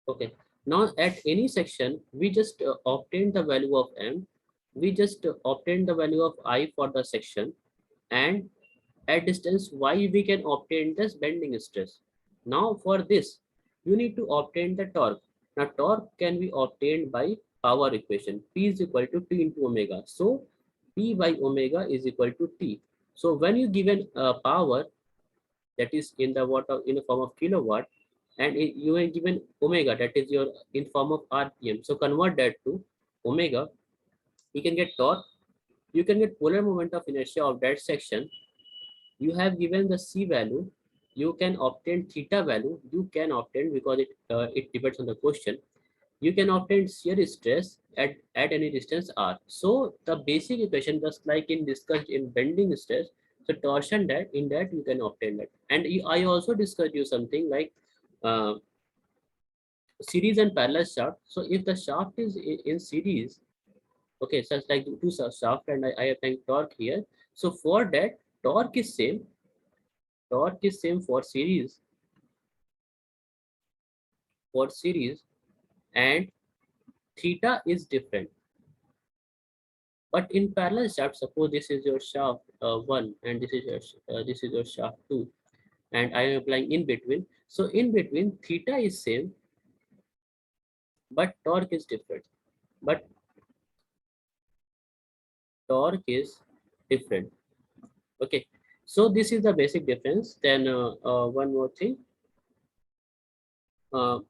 Okay. Now at any section, we just obtain the value of m. We just obtain the value of I for the section, and at distance y we can obtain this bending stress. Now for this, you need to obtain the torque. Now torque can be obtained by power equation. P is equal to T into omega. So P by omega is equal to T. So when you given power, that is in the watt of, in the form of kilowatt, and you are given omega, that is your in form of rpm, so convert that to omega. You can get torque, you can get polar moment of inertia of that section. You have given the c value, you can obtain theta value, you can obtain, because it depends on the question, you can obtain shear stress at any distance r. So the basic equation, just like in discussed in bending stress, so torsion, that in that you can obtain that. And I also discussed you something like uh, series and parallel shaft. So if the shaft is in series, okay, such like two shaft, and I applying torque here. So for that, torque is same, for series, and theta is different. But in parallel shaft, suppose this is your shaft 1 and this is your shaft 2, and I am applying in between. So in between, theta is same, but torque is different. But torque is different. Okay. So this is the basic difference. Then one more thing. Uh,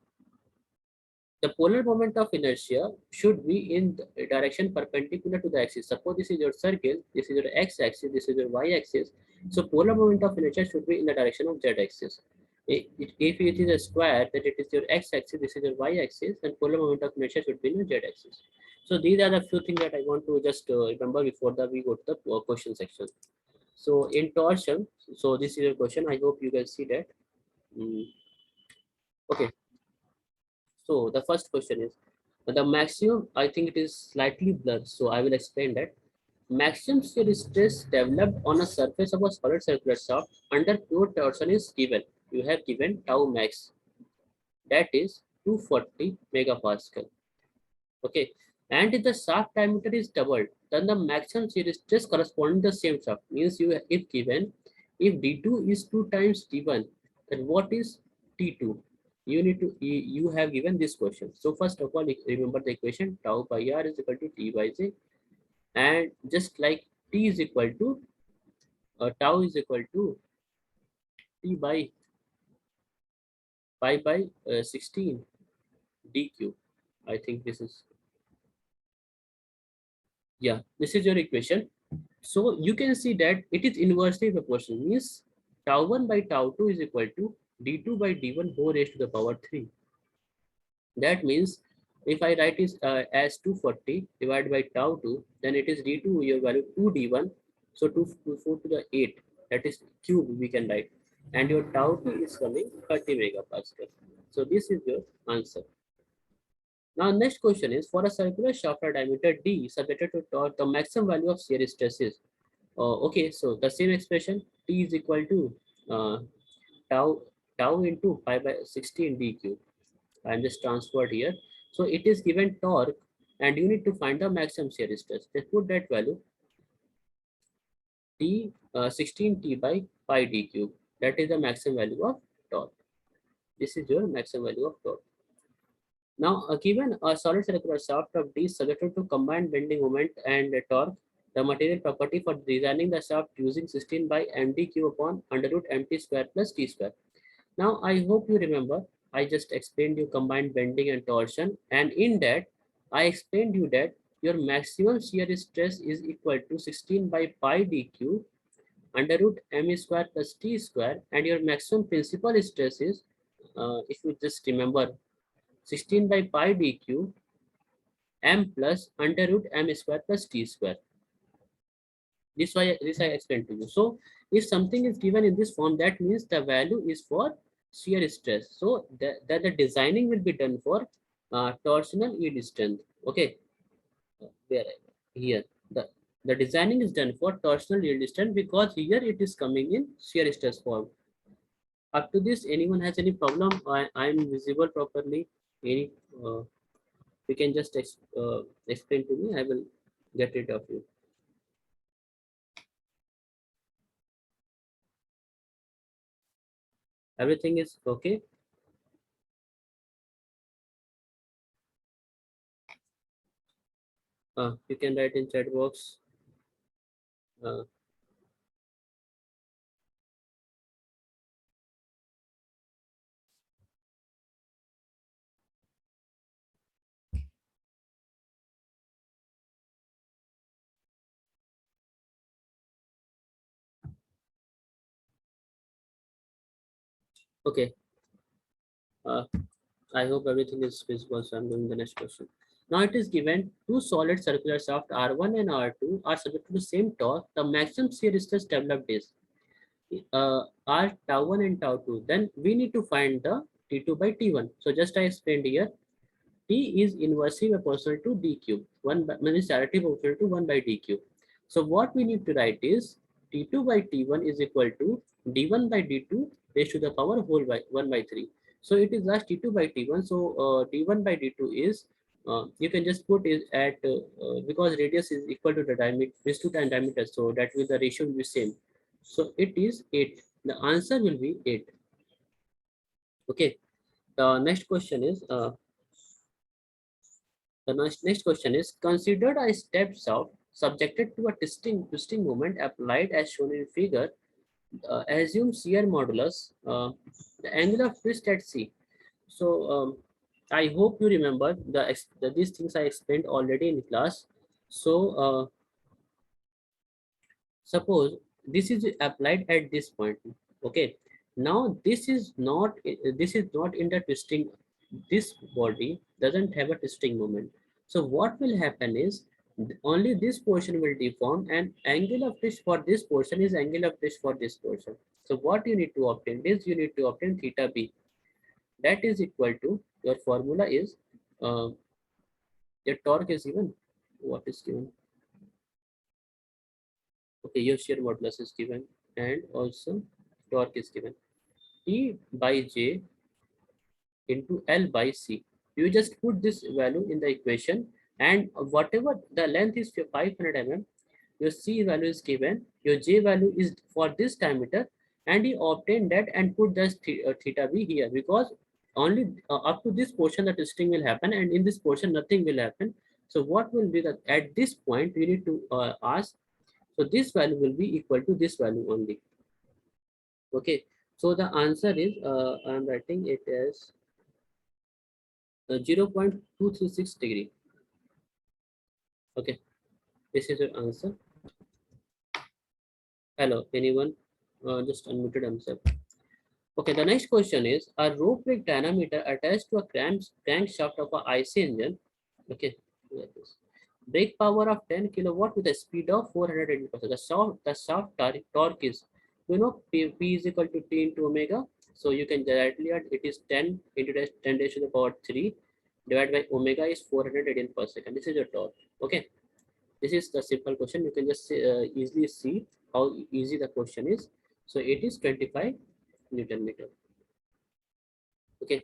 the polar moment of inertia should be in the direction perpendicular to the axis. Suppose this is your circle, this is your x-axis, this is your y-axis. So polar moment of inertia should be in the direction of z-axis. If it is a square, then it is your x-axis, this is your y-axis, and polar moment of inertia should be in the z-axis. So these are the few things that I want to just remember before we go to the question section. So in torsion, so this is your question. I hope you can see that. Okay. So the first question is the maximum. I think it is slightly blurred, so I will explain that. Maximum shear stress developed on a surface of a solid circular shaft under pure torsion is given. You have given tau max, that is 240 megapascal. Okay, and if the shaft diameter is doubled, then the maximum shear stress corresponding to the same shaft means you, if given, if d2 is 2 times d1, then what is t2? You need to, you have given this question. So first of all, remember the equation, tau by r is equal to t by j, and just like t is equal to tau is equal to t by pi by 16 dq. I think this is, yeah, this is your equation. So you can see that it is inversely proportional, means tau 1 by tau 2 is equal to d2 by d1 whole raised to the power 3. That means if I write it as 240 divided by tau 2, then it is d2, your value 2d1. So 2 4 to the 8, that is cube we can write. And your tau 2 is coming 30 megapascal. So this is your answer. Now next question is, for a circular shaft of diameter d subjected to torque, the maximum value of shear stress is. Okay, so the same expression, T is equal to uh, tau into pi by 16 dq. I'm just transferred here. So it is given torque, and you need to find the maximum shear stress. Just put that value T 16 T by pi dq. That is the maximum value of torque. This is your maximum value of torque. Now, given a solid circular shaft of D subjected to combined bending moment and torque, the material property for designing the shaft using 16 by mdq upon under root mt square plus t square. Now, I hope you remember, I just explained you combined bending and torsion, and in that, I explained you that your maximum shear stress is equal to 16 by pi dq under root m square plus t square, and your maximum principal stress is, if you just remember, 16 by pi dq m plus under root m square plus t square. This I explained to you. So if something is given in this form, that means the value is for shear stress. So that the designing will be done for torsional yield strength. Okay, where here the designing is done for torsional yield strength, because here it is coming in shear stress form. Up to this, anyone has any problem? I am visible properly. Any, you can just explain to me. I will get rid of you. Everything is okay. You can write in chat box. Uh, okay. Uh, I hope everything is visible. So I'm doing the next question. Now it is given two solid circular shaft R1 and R2 are subject to the same torque. The maximum shear stress developed is R tau 1 and tau 2. Then we need to find the T2 by T1. So just I explained here. T is inversely proportional to d cube. One means directly proportional to 1 by d cube. So what we need to write is T2 by T1 is equal to d1 by d2 raised to the power whole by 1 by 3. So it is thus T2 by T1. So d1 by d2 is you can just put it at because radius is equal to the diameter is to the diameter, so that will the ratio will be same. So it is 8. The answer will be 8. Okay. The next question is next question is considered a step shaft subjected to a twisting moment applied as shown in figure. Assume shear modulus, the angle of twist at C. So I hope you remember these things I explained already in class. So suppose this is applied at this point. Okay, now this is not in the twisting. This body doesn't have a twisting moment. So what will happen is only this portion will deform, and angle of twist for this portion is angle of twist for this portion. So what you need to obtain is you need to obtain theta b. That is equal to your formula is uh, your torque is given. What is given? Okay, your shear modulus is given, and also torque is given. E by J into L by C. You just put this value in the equation, and whatever the length is 500 mm, your C value is given, your J value is for this diameter, and you obtain that and put this theta B here, because only up to this portion the twisting will happen, and in this portion nothing will happen. So what will be the at this point we need to ask, so this value will be equal to this value only. Okay, so the answer is I'm writing it as 0.236 degree. Okay, this is your answer. Hello, anyone? Just unmuted himself. Okay, the next question is a rope brake dynamometer attached to a crankshaft of a IC engine. Okay, like this. Brake power of 10 kilowatt with a speed of 480%. The shaft torque is, P is equal to T into omega. So you can directly add it is 10 into 10 raised to the power 3 divided by omega is 418 per second. This is your torque. Okay, this is the simple question. You can just easily see how easy the question is. So it is 25 Newton meter. Okay.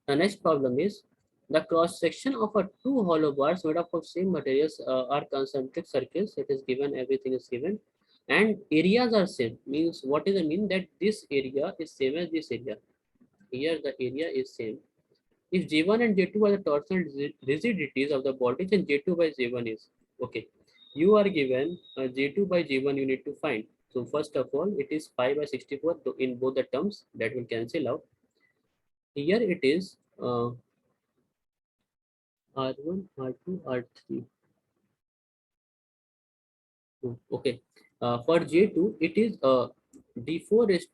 The next problem is the cross section of a two hollow bars made up of same materials are concentric circles. It is given, everything is given, and areas are same. Means what is the mean that this area is same as this area. Here the area is same. If J1 and J2 are the torsional rigidities of the body, then J2 by J1 is okay. You are given J2 by J1 you need to find. So first of all, it is 5 by 64 in both the terms, that will cancel out. Here it is R1, R2, R3. Okay. For J2, it is D4 raised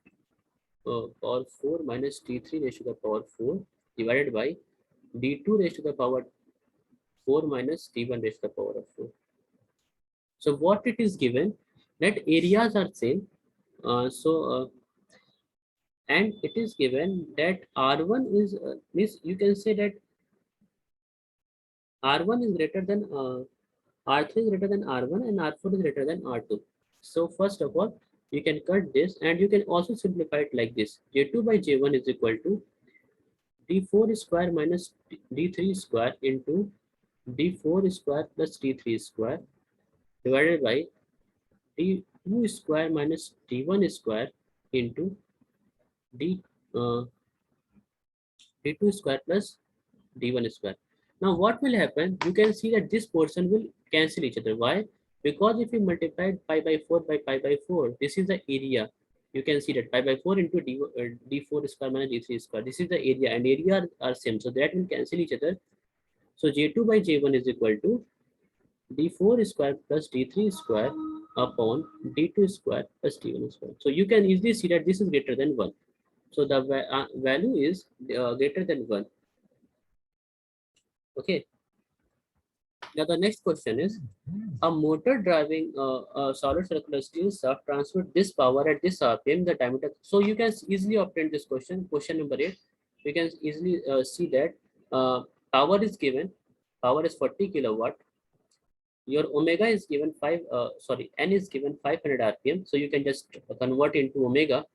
power 4 minus D3 raised to the power 4 divided by D2 raised to the power 4 minus D1 raised to the power of 4. So what it is given, that areas are same. And it is given that R1 is, means you can say that R1 is greater than R3 is greater than R1 and R4 is greater than R2. So first of all, you can cut this and you can also simplify it like this. J2 by J1 is equal to D4 square minus d3 square into d4 square plus d3 square divided by d2 square minus d1 square into d uh, d2 square plus d1 square. Now what will happen? You can see that this portion will cancel each other. Why? Because if you multiply pi by 4 by pi by 4, this is the area. You can see that pi by 4 into d4 square minus d3 square. This is the area, and area are same. So that will cancel each other. So j2 by j1 is equal to d4 square plus d3 square upon d2 square plus d1 square. So you can easily see that this is greater than 1. So the value is greater than 1. Okay. Now the next question is, a motor driving a solid circular steel shaft transfer this power at this RPM, the diameter. So you can easily obtain this question. Question number 8. You can easily see that power is given. Power is 40 kilowatt. Your omega is given n is given 500 RPM. So you can just convert into omega.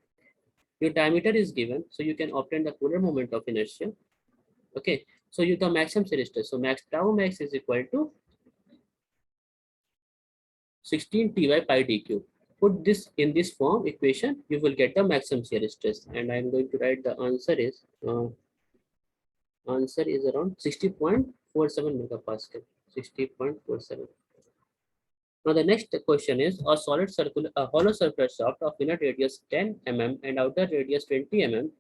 Your diameter is given. So you can obtain the polar moment of inertia. Okay. So you the maximum shear stress. So tau max is equal to 16 T by pi dq. Put this in this form equation, you will get the maximum shear stress. And I'm going to write the answer is around 60.47 megapascal. 60.47. Now the next question is, a hollow circular shaft of inner radius 10 mm and outer radius 20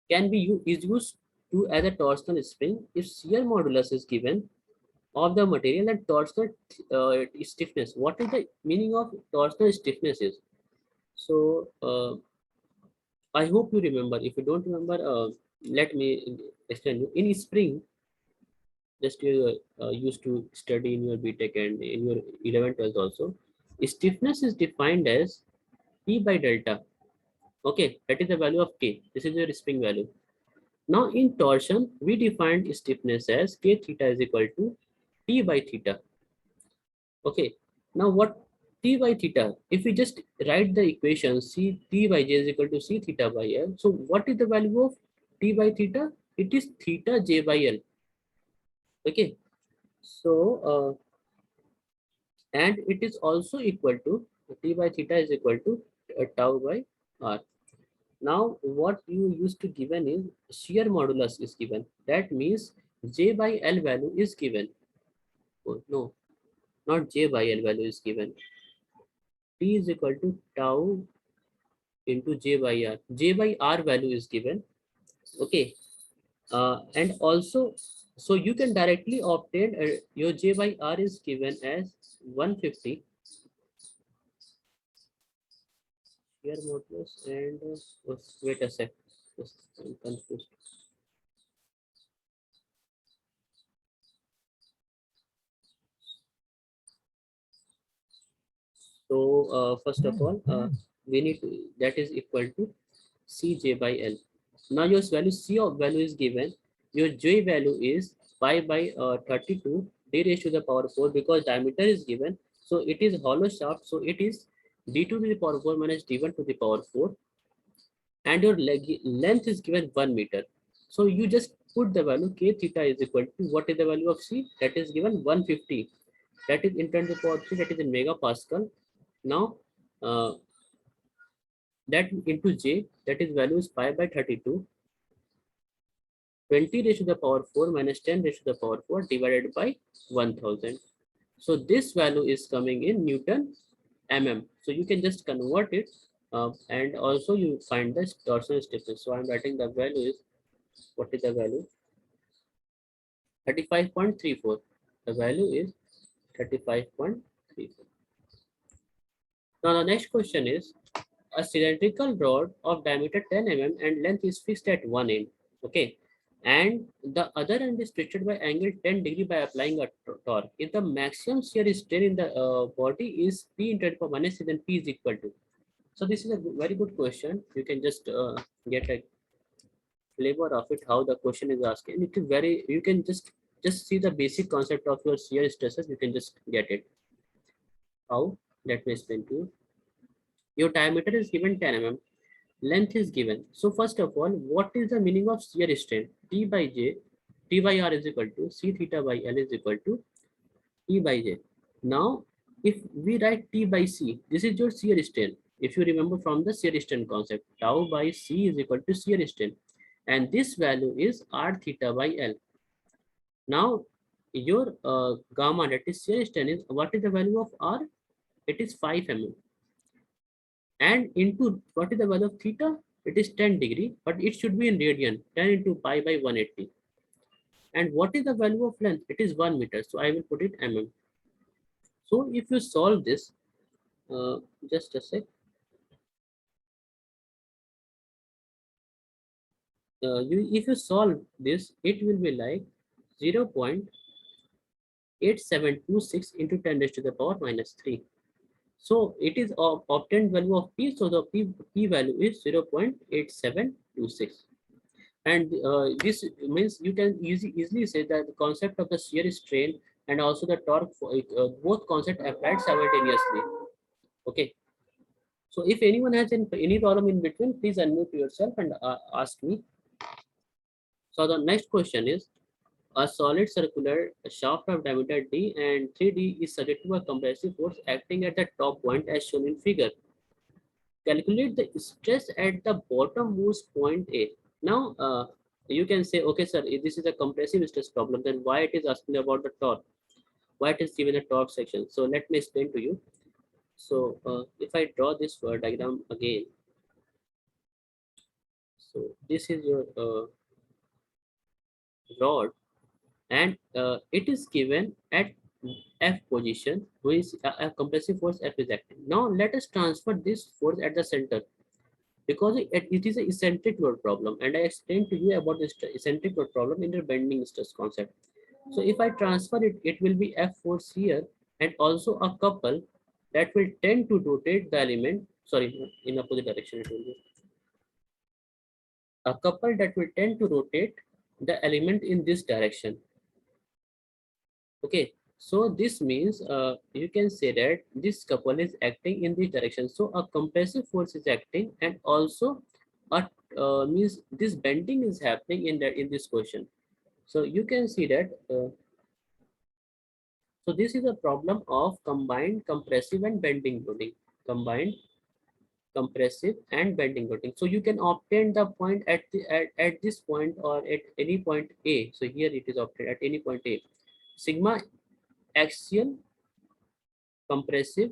mm is used to as a torsional spring if shear modulus is given of the material and torsional stiffness. What is the meaning of torsional stiffness is? So I hope you remember. If you don't remember, let me explain you. In spring, just you used to study in your BTech and in your 11th, 12th also. Stiffness is defined as P by delta. Okay, that is the value of K. This is your spring value. Now in torsion, we defined stiffness as K theta is equal to T by theta. Okay. Now what T by theta? If we just write the equation C T by J is equal to C theta by L. So what is the value of T by theta? It is theta J by L. Okay. So and it is also equal to T by theta is equal to tau by R. Now what you used to given is shear modulus is given. That means J by L value is given. Oh, no, not J by L value is given. T is equal to tau into J by R. J by R value is given. Okay. And also, so you can directly obtain your J by R is given as 150 here modulus and wait a sec. I'm confused. So first of all, we need to, that is equal to Cj by L. Now your value C of value is given. Your J value is pi by 32 d raised to the power 4 because diameter is given. So it is hollow shaft. So it is d2 to the power 4 minus d1 to the power 4. And your length is given 1 meter. So you just put the value K theta is equal to what is the value of C? That is given 150. That is in 10 to the power 3. That is in megapascal. Now that into J, that is value is pi by 32, 20 raised to the power 4 minus 10 raised to the power 4 divided by 1000. So this value is coming in Newton mm. So you can just convert it and also you find the torsional stiffness. So I'm writing the value is, what is the value? 35.34. The value is 35.34. Now the next question is, a cylindrical rod of diameter 10 mm and length is fixed at one end. Okay. And the other end is twisted by angle 10 degree by applying a torque. If the maximum shear strain in the body is P into 10 power minus, then P is equal to. So this is a very good question. You can just get a flavor of it, how the question is asking. It is very, you can just see the basic concept of your shear stresses. You can just get it. How? Let me explain to you. Your diameter is given 10 mm. Length is given. So first of all, what is the meaning of shear strain? T by J T by R is equal to C theta by L is equal to E by J. Now, if we write T by C, this is your shear strain. If you remember from the shear strain concept, tau by C is equal to shear strain. And this value is R theta by L. Now, your gamma, that is shear strain, is what is the value of R? It is 5 mm. And into what is the value of theta? It is 10 degree, but it should be in radian, 10 into pi by 180. And what is the value of length? It is 1 meter. So I will put it mm. So if you solve this, just a sec. If you solve this, it will be like 0.8726 into 10 raised to the power minus 3. So it is obtained value of P. So the P value is 0.8726. And this means you can easily say that the concept of the shear strain and also the torque, both concept applied simultaneously. Okay. So if anyone has any problem in between, please unmute yourself and ask me. So the next question is, a solid circular shaft of diameter d and 3d is subject to a compressive force acting at the top point as shown in figure. Calculate the stress at the bottommost point A. Now, you can say, okay, sir, if this is a compressive stress problem, then why it is asking about the torque? Why it is given a torque section? So let me explain to you. So if I draw this diagram again, so this is your rod, and it is given at F position, which a compressive force F is acting. Now let us transfer this force at the center, because it is a eccentric load problem, and I explained to you about this eccentric load problem in the bending stress concept. So if I transfer it, it will be F force here, and also a couple that will tend to rotate the element, sorry, in opposite direction it will be a couple that will tend to rotate the element in this direction. Okay, so this means you can say that this couple is acting in this direction. So a compressive force is acting, and also a means this bending is happening in this question. So you can see that. So this is a problem of combined compressive and bending loading. Combined compressive and bending loading. So you can obtain the point at this point or at any point A. So here it is obtained at any point A. Sigma axial compressive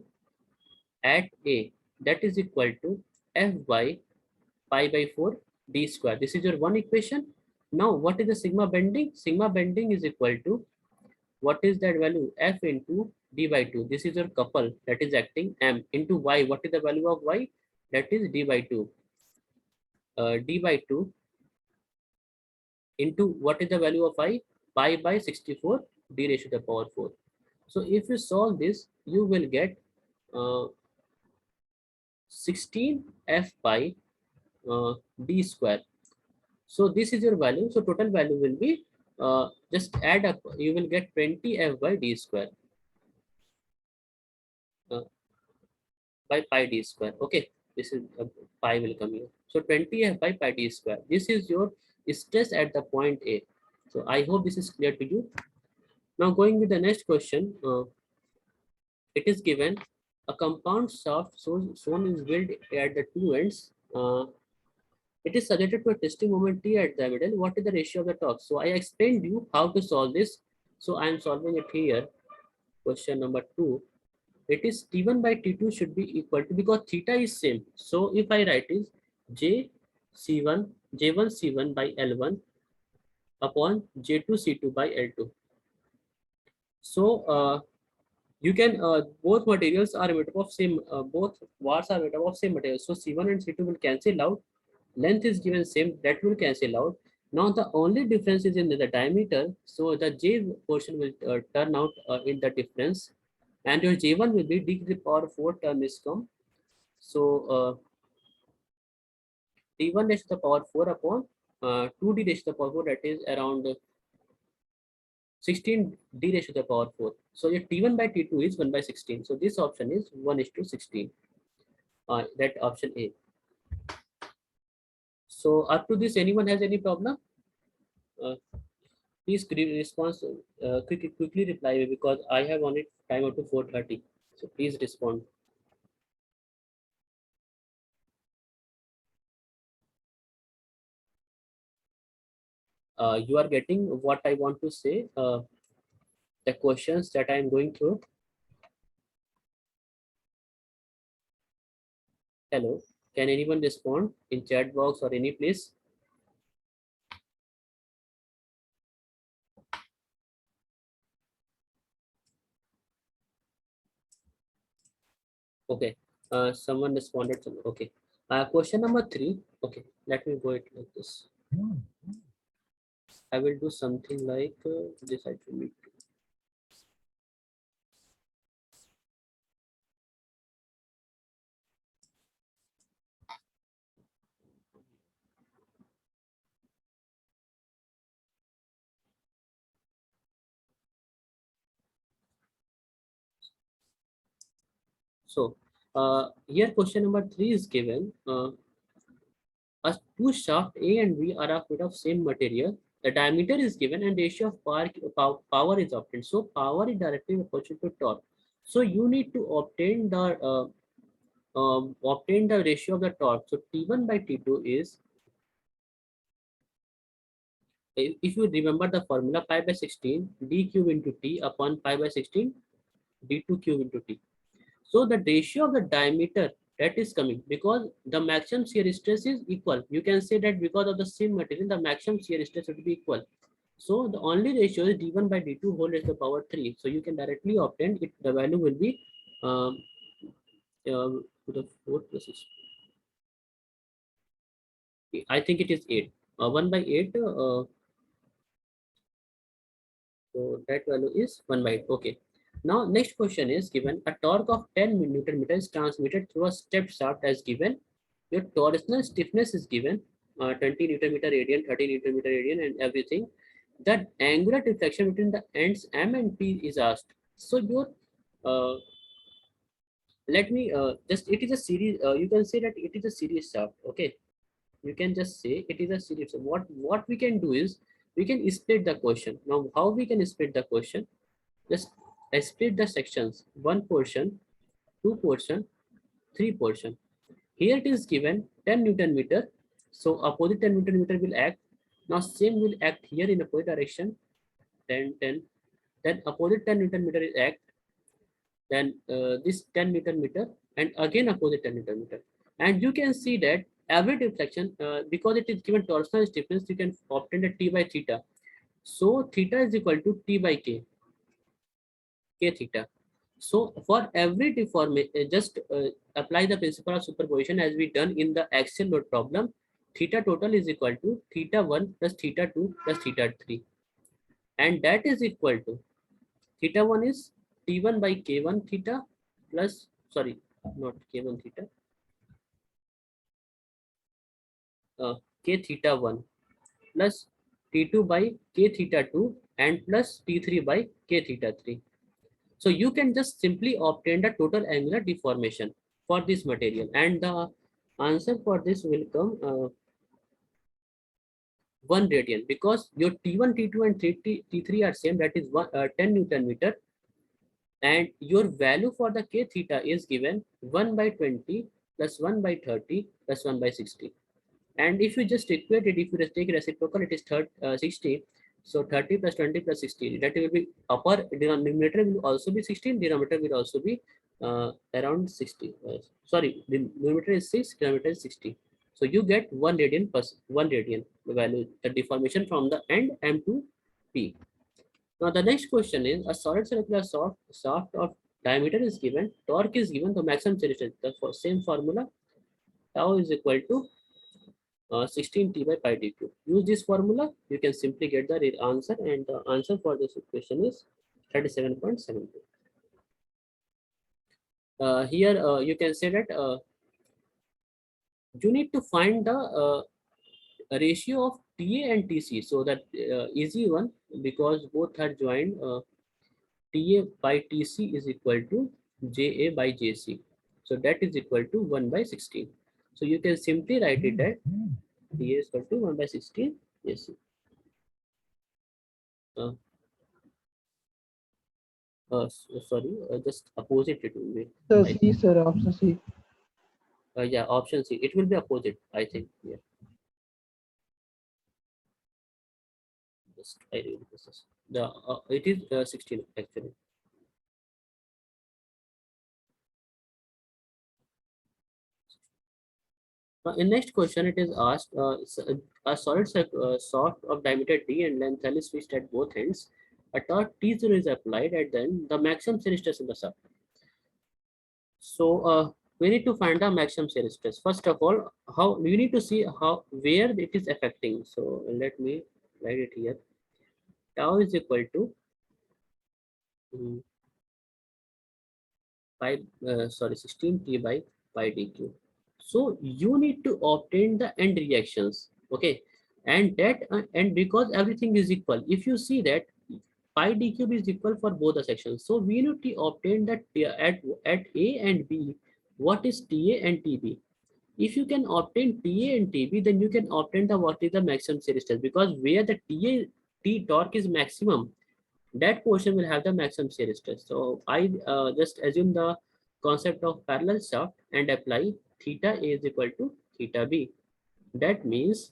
at A, that is equal to F by pi by 4 d square. This is your one equation. Now what is the sigma bending? Sigma bending is equal to, what is that value? F into d by 2. This is your couple that is acting, M into y. What is the value of y? That is d by 2. D by 2 into what is the value of I? Pi by 64 d raised to the power 4. So if you solve this, you will get 16 f by d square. So this is your value. So total value will be, just add up, you will get 20 f by d square, uh, by pi d square. Okay, this is pi will come here. So 20 f by pi d square. This is your stress at the point A. So I hope this is clear to you. Now going with the next question, it is given a compound shaft, so shown is built at the two ends. It is subjected to a twisting moment T at the middle. What is the ratio of the torque? So I explained you how to solve this. So I am solving it here. Question number 2. It is T1 by T2 should be equal to, because theta is same. So if I write is J C1, J1 C1 by L1 upon J2 C2 by L2. So you can, both materials are made up of same, both bars are made up of same material. So C1 and C2 will cancel out. Length is given same, that will cancel out. Now the only difference is in the diameter. So the J portion will turn out in the difference, and your J1 will be d to the power 4 term is come. So d1 raised to the power 4 upon 2d raised to the power 4, that is around 16 d raised to the power 4. So your T1 by T2 is 1 by 16. So this option is 1 is to 16. That option A. So up to this, anyone has any problem? Uh, Please response quickly reply me because I have on it time up to 4:30. So please respond. You are getting what I want to say. The questions that I am going through. Hello. Can anyone respond in chat box or any place? Okay. Someone responded. Okay. Question number 3. Okay. Let me go it like this. I will do something like this. I will need. So here question number 3 is given. As two shaft A and B are of made of same material, the diameter is given and ratio of power is obtained. So power is directly proportional to torque. So you need to obtain the ratio of the torque. So T1 by T2 is, if you remember the formula, pi by 16 d cube into T upon pi by 16 d2 cube into T. So the ratio of the diameter that is coming because the maximum shear stress is equal. You can say that because of the same material, the maximum shear stress would be equal. So the only ratio is d1 by d2 whole raised to the power 3. So you can directly obtain it. The value will be um, to the 4 plus 6. I think it is 8. 1 by 8. So that value is 1 by 8. Okay. Now next question is given a torque of 10 Newton meter is transmitted through a stepped shaft as given. Your torsional stiffness is given 20 Newton meter radian, 30 Newton meter radian, and everything. The angular deflection between the ends M and P is asked. So your uh, let me just it is a series. You can say that it is a series shaft. Okay, you can just say it is a series. So what we can do is we can split the question. Now how we can split the question? Just split the sections. One portion, two portion, three portion. Here it is given 10 Newton meter. So opposite 10 Newton meter will act. Now same will act here in opposite direction. 10, 10. Then opposite 10 Newton meter is act. Then this 10 Newton meter and again opposite 10 Newton meter. And you can see that every deflection, because it is given torsional stiffness, you can obtain the T by theta. So theta is equal to T by K, K theta. So for every deformation, just apply the principle of superposition as we done in the axial load problem. Theta total is equal to theta 1 plus theta 2 plus theta 3. And that is equal to theta 1 is T1 by K1 theta plus, sorry, not K1 theta, K theta 1 plus T2 by K theta 2 and plus T3 by K theta 3. So you can just simply obtain the total angular deformation for this material, and the answer for this will come 1 radian because your T1, T2, and T3 are same. That is 10 Newton meter, and your value for the K theta is given 1 by 20 plus 1 by 30 plus 1 by 60. And if you just equate it, if you just take reciprocal, it is 60. So 30 plus 20 plus 60. That will be upper denominator will also be 16. Denominator will also be around 60. Sorry, the numerator is 6. Denominator is 60. So you get 1 radian plus 1 radian the value, the deformation from the end M to P. Now the next question is a solid circular shaft of diameter is given, torque is given, the maximum resistance. The same formula, tau is equal to 16 t by pi d cube. Use this formula, you can simply get the answer, and the answer for this equation is 37.72. Here you can say that you need to find the ratio of TA and TC. So that easy one because both are joined. TA by TC is equal to JA by JC. So that is equal to 1 by 16. So you can simply write it as TA is equal to 1 by 16 JC. Uh, Sorry, just opposite it will be. Sir, I C, think. sir, option C. Yeah, option C. It will be opposite. I think. Yeah. Just I read this. The it is 16 actually. In next question, it is asked: a solid shaft of diameter d and length L is switched at both ends. A torque T0 is applied at the end. The maximum shear stress in the shaft. So we need to find the maximum shear stress. First of all, how you need to see how where it is affecting. So let me write it here. Tau is equal to mm, pi, sorry, 16 t by pi dq. So you need to obtain the end reactions, okay, and because everything is equal, if you see that pi d cube is equal for both the sections, so we need to obtain that at a and b, what is ta and tb. If you can obtain ta and tb, then you can obtain the what is the maximum shear stress, because where the t torque is maximum, that portion will have the maximum shear stress. So I just assume the concept of parallel shaft and apply theta A is equal to theta B. That means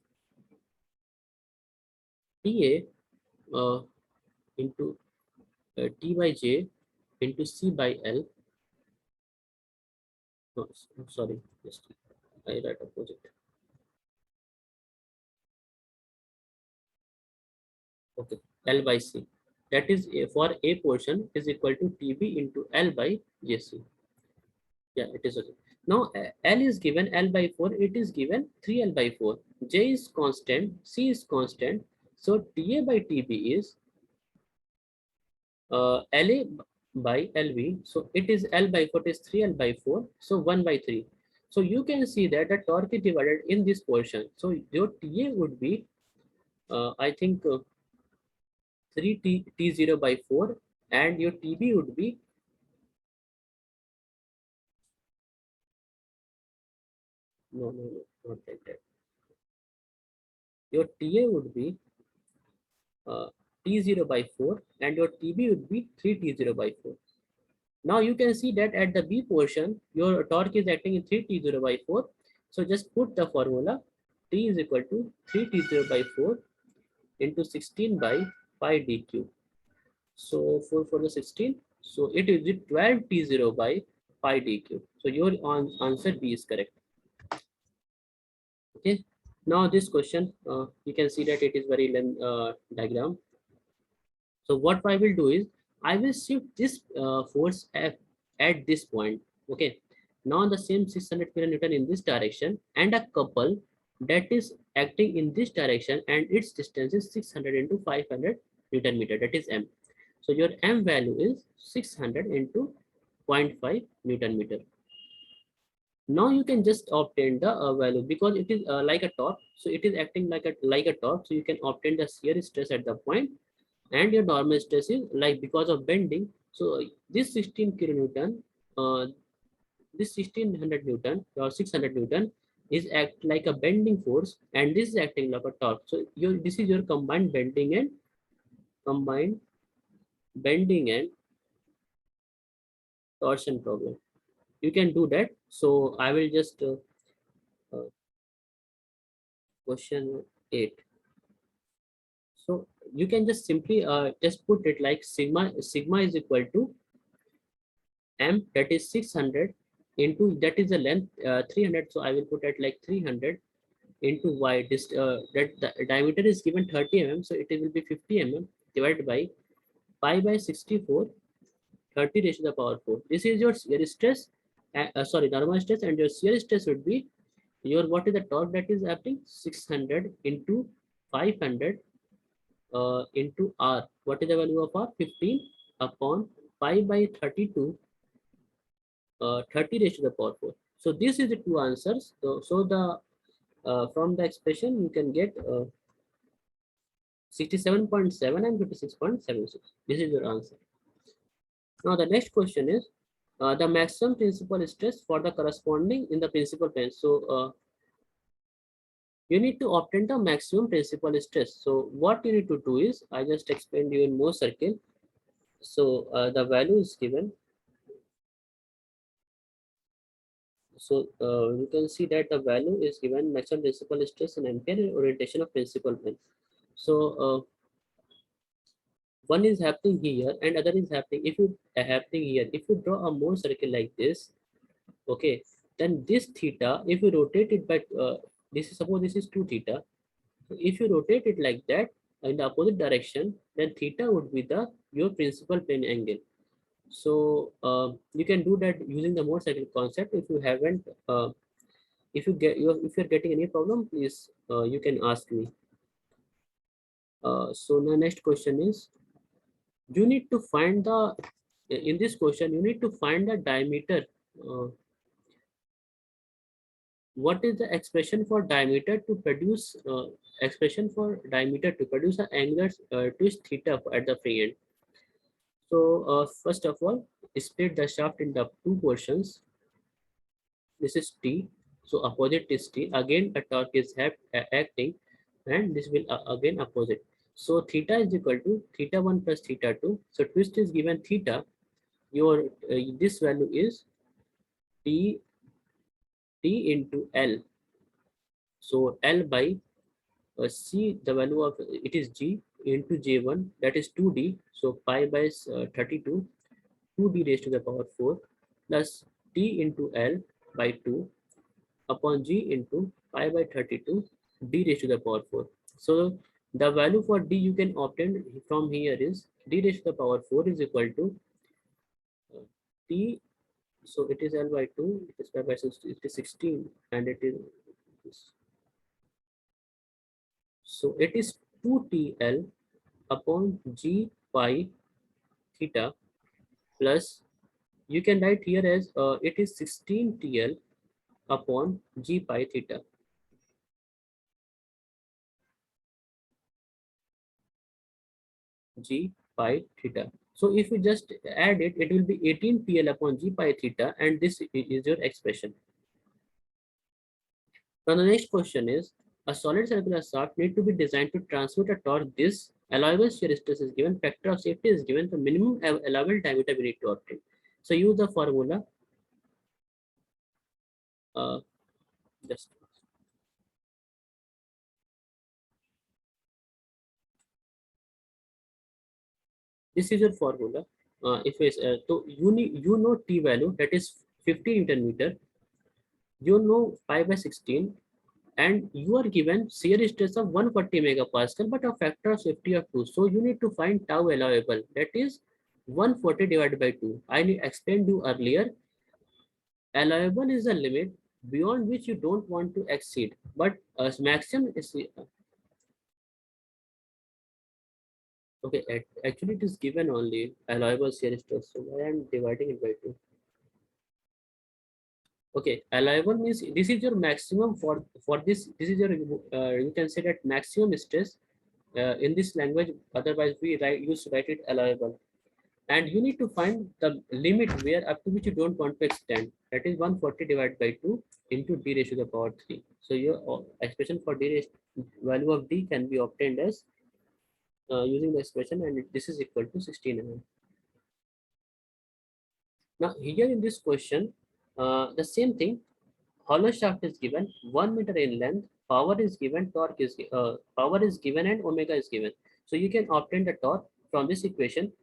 TA into T by J into C by L. No, sorry, just I write opposite. Okay, L by C. That is for A portion is equal to TB into L by JC. Yeah, it is okay. Now L is given L by 4, it is given 3L by 4. J is constant, C is constant. So TA by TB is LA by LV. So it is L by 4, it is 3L by 4. So 1 by 3. So you can see that the torque is divided in this portion. So your TA would be, I think, 3T0 by 4. And your TB would be, no, not like that. Your TA would be uh, T0 by 4 and your TB would be 3T0 by 4. Now you can see that at the B portion, your torque is acting in 3T0 by 4. So just put the formula T is equal to 3T0 by 4 into 16 by pi dq. So 4 for the 16. So it is 12T0 by pi dq. So your answer B is correct. Okay. Now this question, you can see that it is very diagram. So what I will do is I will shift this force F at this point. Okay. Now the same 600 kilonewton in this direction and a couple that is acting in this direction and its distance is 600 into 500 Newton meter, that is M. So your M value is 600 into zero point 0.5 Newton meter. Now you can just obtain the value because it is like a torque. So it is acting like a torque. So you can obtain the shear stress at the point, and your normal stress is like because of bending. So this 16 kilonewton, this 1600 newton or 600 newton is act like a bending force, and this is acting like a torque. So your this is your combined bending and torsion problem. You can do that. So I will just uh, question 8. So you can just simply just put it like sigma is equal to M, that is 600 into that is the length 300. So I will put it like 300 into y. This that the diameter is given 30 mm, so it will be 50 mm divided by pi by 64, 30 raised to the power 4. This is your shear stress. Sorry, normal stress, and your shear stress would be your what is the torque that is acting 600 into 500 into r. What is the value of r? 15 upon pi by 32, 30 raised to the power 4. So this is the two answers. So the from the expression you can get 67.7 and 56.76. This is your answer. Now the next question is the maximum principal stress for the corresponding in the principal plane. So You need to obtain the maximum principal stress. So what you need to do is, I just explained you in more circle. So the value is given. So you can see that the value is given maximum principal stress in ampere and orientation of principal plane. So one is happening here and other is happening. If you happening here, if you draw a more circle like this, okay, then this theta, if you rotate it by this is, suppose this is 2 theta. So if you rotate it like that in the opposite direction, then theta would be the your principal plane angle. So you can do that using the more cycle concept. If you haven't, if you're getting any problem, please you can ask me. So the next question is, you need to find the in this question you need to find the diameter. Uh, what is the expression for diameter to produce expression for diameter to produce an angular twist theta at the free end? So first of all, split the shaft into two portions. This is T. So opposite is T. Again, a torque is acting, and this will again opposite. So theta is equal to theta 1 plus theta 2. So twist is given theta. Your this value is T into L. So L by C, the value of it is G into J1, that is 2D. So pi by 32, 2D raised to the power 4 plus T into L by 2 upon G into pi by 32 D raised to the power 4. So the value for D you can obtain from here is D raised to the power 4 is equal to T. So it is L by 2, it is pi by 6, it is 16, and it is, so it is 2TL upon G pi theta plus, you can write here as it is 16TL upon G pi theta. G pi theta. So if you just add it, it will be 18TL upon G pi theta, and this is your expression. Now the next question is, a solid circular shaft need to be designed to transmit a torque. This allowable shear stress is given, factor of safety is given, the minimum allowable diameter we need to obtain. So use the formula. Uh, just this is your formula. If it's so you know T value, that is 50 Newton meter. You know pi by 16, and you are given shear stress of 140 megapascal, but a factor of safety of 2. So you need to find tau allowable, that is 140 divided by 2. I explained you earlier, allowable is a limit beyond which you don't want to exceed, but maximum is okay. Actually, it is given only allowable shear stress, so I am dividing it by 2. Okay, allowable means this is your maximum for this. This is your you can say that maximum stress in this language. Otherwise, we used to write it allowable. And you need to find the limit where up to which you don't want to extend. That is 140 divided by 2 into d raised to the power 3. So your expression for d raised value of d can be obtained as using the expression, and this is equal to 16 mm. Now here in this question, the same thing. Hollow shaft is given, 1 meter in length, power is given, power is given, and omega is given. So you can obtain the torque from this equation.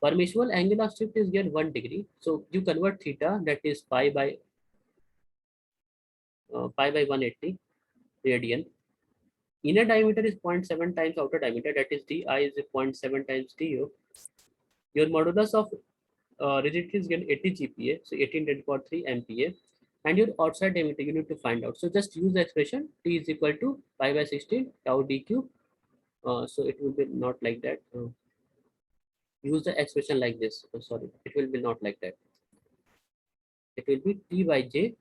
Permissible angle of shift is given 1 degree. So you convert theta, that is pi by 180 radian. Inner diameter is 0.7 times outer diameter, that is di is 0.7 times du. Your modulus of rigidity is given 80 GPa, so 18 10 power 3 MPa. And your outside diameter you need to find out. So just use the expression T is equal to pi by 16 tau d cube. So it will be not like that. Use the expression like this. Sorry, it will be not like that. It will be T by J,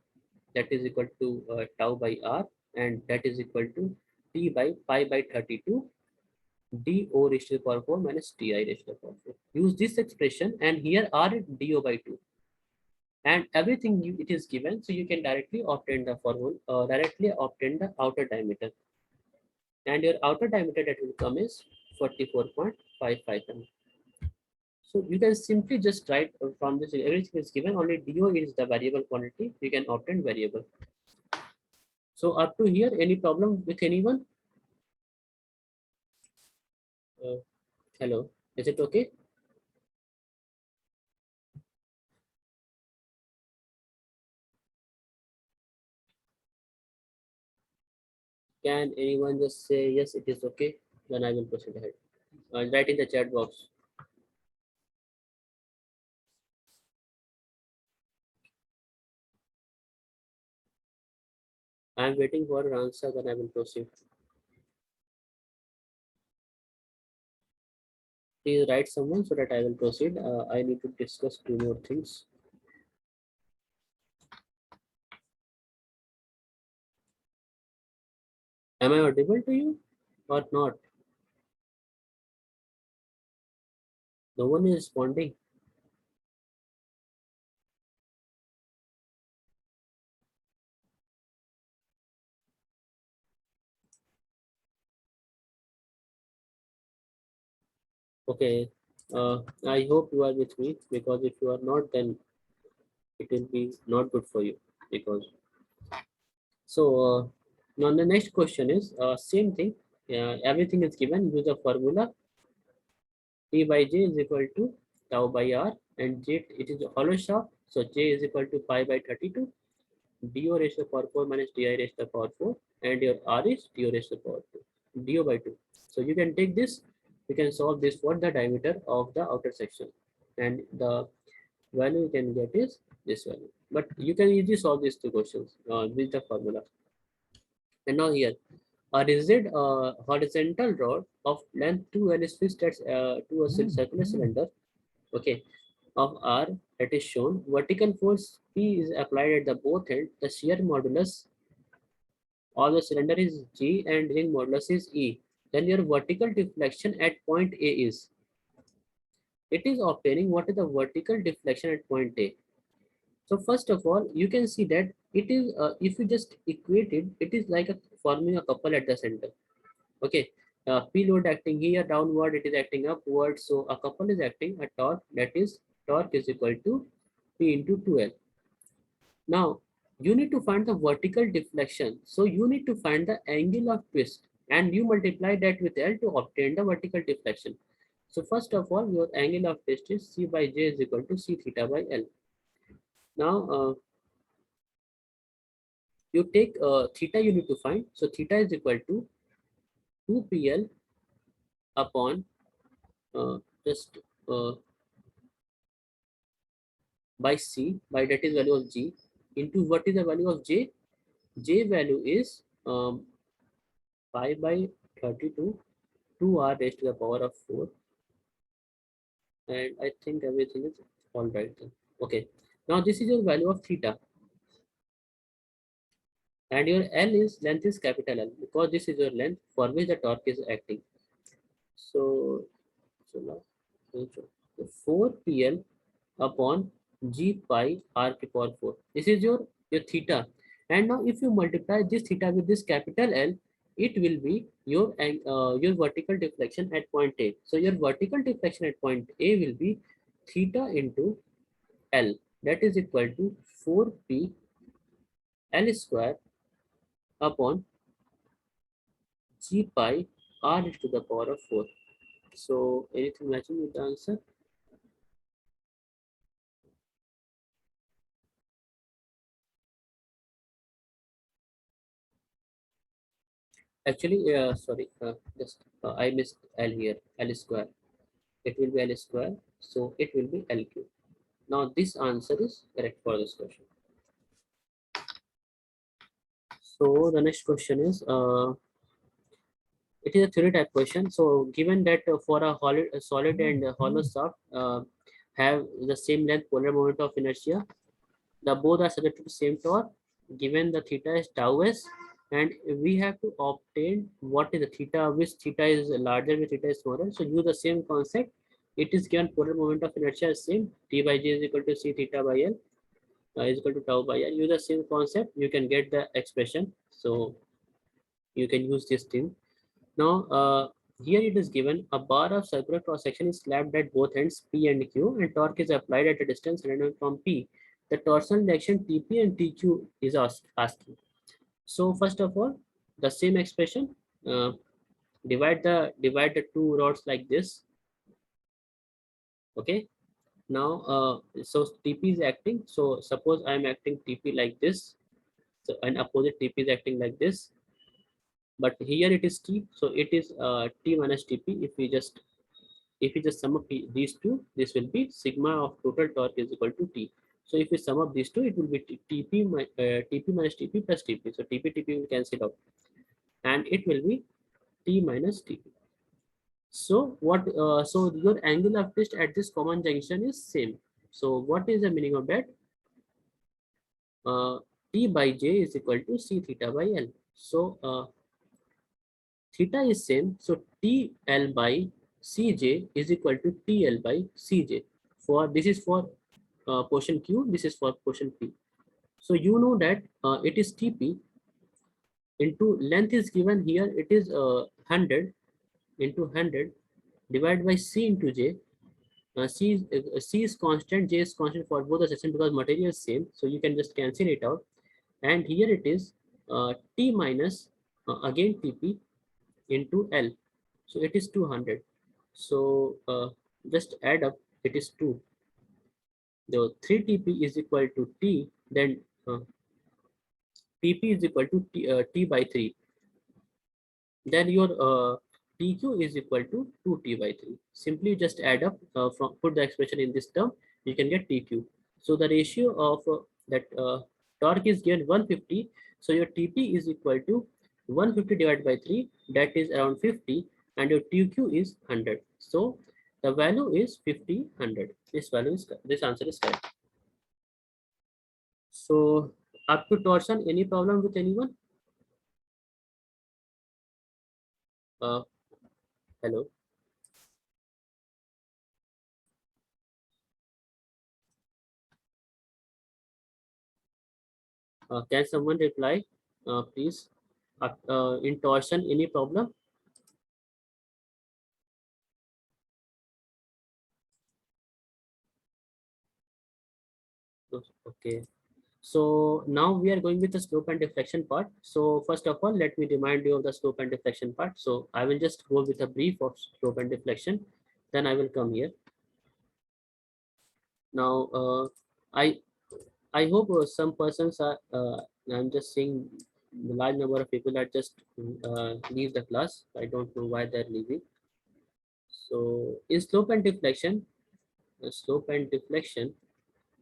that is equal to tau by R, and that is equal to T by pi by 32 do raised to the power 4 minus Ti raised to the power 4. Use this expression, and here R do by 2. and everything it is given, so you can directly obtain the formula, directly obtain the outer diameter, and your outer diameter that will come is 44.55 mm. So you can simply just write from this, everything is given, only do is the variable quantity, you can obtain variable. So up to here, any problem with anyone? uh, Hello, is it okay? Can anyone just say yes, it is okay? Then I will proceed ahead. Write in the chat box. I am waiting for an answer, then I will proceed. Please write someone so that I will proceed. I need to discuss two more things. Am I audible to you or not? No one is responding. Okay. I hope you are with me, because if you are not, then it will be not good for you. Because so now the next question is same thing. Everything is given. Use the formula. T by j is equal to tau by r, and j, it is a hollow shaft. So j is equal to pi by 32. Do raised to the power 4 minus di raised to the power 4, and your r is do raised to the power 2, do by 2. So you can take this, you can solve this for the diameter of the outer section, and the value you can get is this value. But you can easily solve these two questions with the formula. And now here, a rigid horizontal rod of length 2L is fixed at, to a circular cylinder, okay, of R that is shown. Vertical force P is applied at the both ends. The shear modulus of the cylinder is G and ring modulus is E. Then your vertical deflection at point A is. It is obtaining what is the vertical deflection at point A. So first of all, you can see that it is, if you just equate it, it is like a forming a couple at the center. Okay, P load acting here downward, it is acting upward. So a couple is acting a torque, that is torque is equal to P into 2L. Now you need to find the vertical deflection. So you need to find the angle of twist, and you multiply that with L to obtain the vertical deflection. So first of all, your angle of twist is C by J is equal to C theta by L. Now you take theta, you need to find. So theta is equal to 2PL upon just by C, by that is value of G, into what is the value of J? J value is 5 by 32, 2R raised to the power of 4. And I think everything is all right then. Okay. Now this is your value of theta. And your L is, length is capital L, because this is your length for which the torque is acting. So, so now, so 4PL upon G pi R to power 4. This is your theta. And now if you multiply this theta with this capital L, it will be your vertical deflection at point A. So your vertical deflection at point A will be theta into L, that is equal to 4P L square upon G pi R to the power of 4. So anything matching with the answer? Actually, sorry, just I missed L here, L square. It will be L square, so it will be L cube. Now this answer is correct for this question. So the next question is, it is a theory type question. So given that for a solid and a hollow shaft have the same length polar moment of inertia, the both are subject to the same torque. Given the theta is tau s, and we have to obtain what is the theta, which theta is larger, which theta is smaller. So use the same concept. It is given polar moment of inertia is same, T by J is equal to C theta by L. is equal to tau by r. Use the same concept, you can get the expression. So you can use this thing. Now, here it is given a bar of circular cross section is slapped at both ends P and Q, and torque is applied at a distance random from P. The torsional reaction TP and TQ is asking. So first of all, the same expression, uh, divide the two rods like this. Okay. Now, so TP is acting. So suppose I am acting TP like this. So an opposite TP is acting like this. But here it is T. So it is T minus TP. If we just sum up these two, this will be sigma of total torque is equal to T. So if we sum up these two, it will be TP minus TP plus TP. So TP will cancel out, and it will be T minus TP. So what? So your angle of twist at this common junction is same. So what is the meaning of that? T by J is equal to C theta by L. So theta is same. So TL by Cj is equal to TL by Cj. For this is for portion Q, this is for portion P. So you know that it is TP into length is given here, it is 100 into 100 divided by C into J. C is constant, J is constant for both the section because material is same. So you can just cancel it out. And here it is T minus again TP into L. So it is 200. So just add up, it is 2. The 3TP is equal to T, then TP is equal to T by 3. Then your TQ is equal to 2T by 3. Simply just add up, put the expression in this term, you can get TQ. So the ratio of that torque is given 150. So your TP is equal to 150 divided by 3, that is around 50, and your TQ is 100. So the value is 50, 100. This answer is correct. So up to torsion, any problem with anyone? Hello. Can someone reply, please? In torsion, any problem? Okay. So now we are going with the slope and deflection part. So first of all, let me remind you of the slope and deflection part. So I will just go with a brief of slope and deflection. Then I will come here. Now, I I hope some persons are. I'm just seeing the large number of people that just leave the class. I don't know why they're leaving. So in slope and deflection,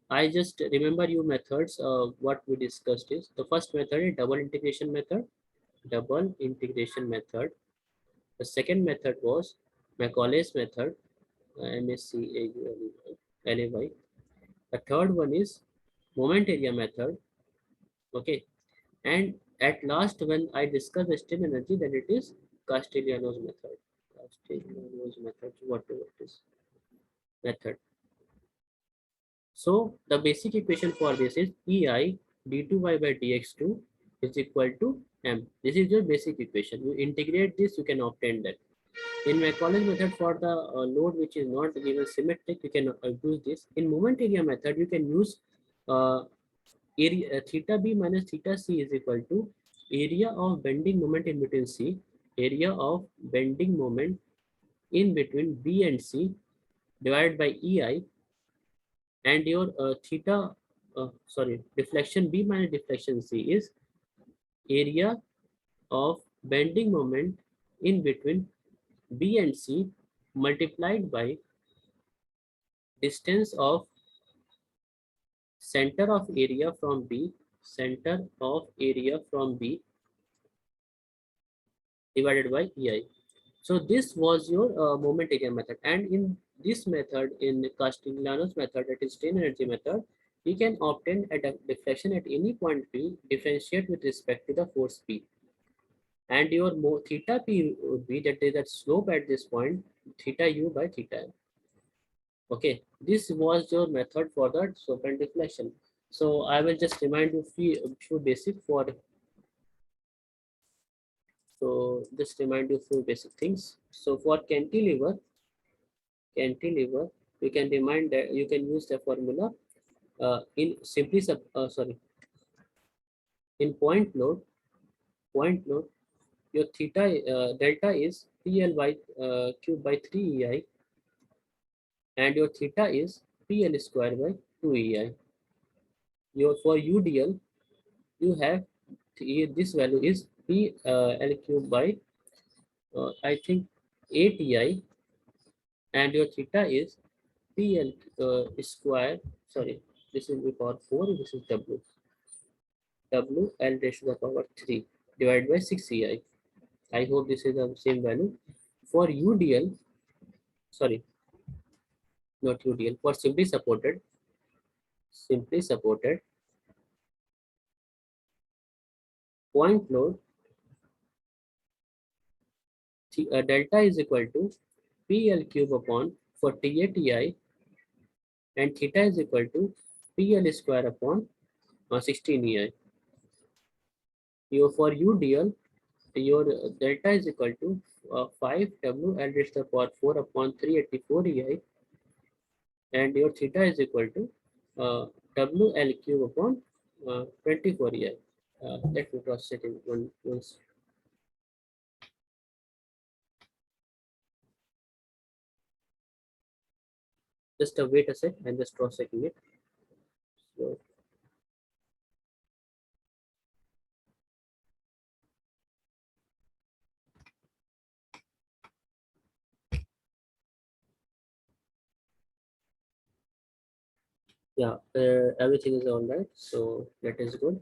I just remember you methods. What we discussed is the first method is double integration method. Double integration method. The second method was Macaulay's method. MSCAULAY. The third one is moment area method. Okay, and at last, when I discuss the strain energy, then it is Castigliano's method. Castigliano's method, whatever it is, method. So the basic equation for this is EI d2y by dx2 is equal to m. This is your basic equation. You integrate this, you can obtain that. In Macaulay's method for the load which is not given symmetric, you can use this. In moment area method, you can use uh, area theta b minus theta c is equal to area of bending moment in between C, area of bending moment in between B and C divided by EI, and your deflection B minus deflection C is area of bending moment in between B and C multiplied by distance of center of area from B, center of area from B divided by EI. So this was your moment area method, and in this method, in Castigliano's method, that is strain energy method, we can obtain a deflection at any point P, differentiate with respect to the force P, and your theta P would be that is that slope at this point, theta U by theta M. Okay, this was your method for the slope and deflection. So I will just remind you few basic for, so just remind you few basic things. So for cantilever, you can remind that you can use the formula in simply sorry, in point load, your theta delta is PL by cube by 3 EI, and your theta is PL square by 2 EI. Your for UDL, you have this value is PL cube by I think 8 EI, and your theta is PL square, sorry, this is the power 4, this is W L raised to the power 3 divided by 6 EI. I hope this is the same value. For UDL, sorry, not UDL, for simply supported point load, delta is equal to PL cube upon 48 EI, and theta is equal to PL square upon 16 EI. For UDL, your delta is equal to 5 W L raised to the power 4 upon 384 EI, and your theta is equal to WL cube upon 24 EI. Let me cross check in once. Just wait a sec, I'm just cross checking it. So, yeah, everything is all right. So that is good.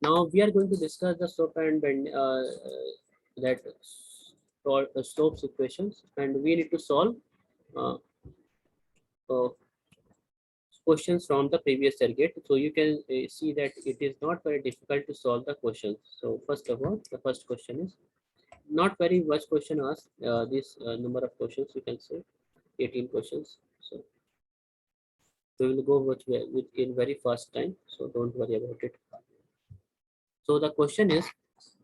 Now we are going to discuss the slope and bend, that slopes equations, and we need to solve uh, uh, questions from the previous circuit. So you can see that it is not very difficult to solve the questions. So first of all, the first question is not very much question asked. This number of questions, you can say 18 questions. So we will go with in very fast time. So don't worry about it. So the question is,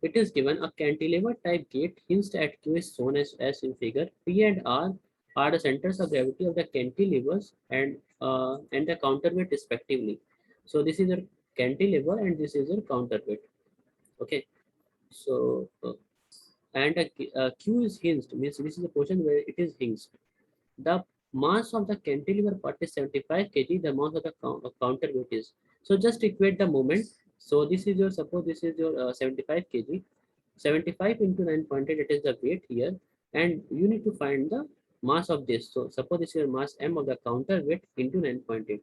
it is given a cantilever type gate hinged at Q is shown as in figure. P and R are the centers of gravity of the cantilevers and the counterweight respectively. So this is your cantilever and this is your counterweight. Okay. So and Q is hinged, means this is a portion where it is hinged. The mass of the cantilever part is 75 kg. The mass of the counterweight is. So just equate the moment. So this is your, suppose this is your 75 kg. 75 into 9.8, it is the weight here, and you need to find the mass of this. So suppose this is your mass m of the counterweight into 9.8.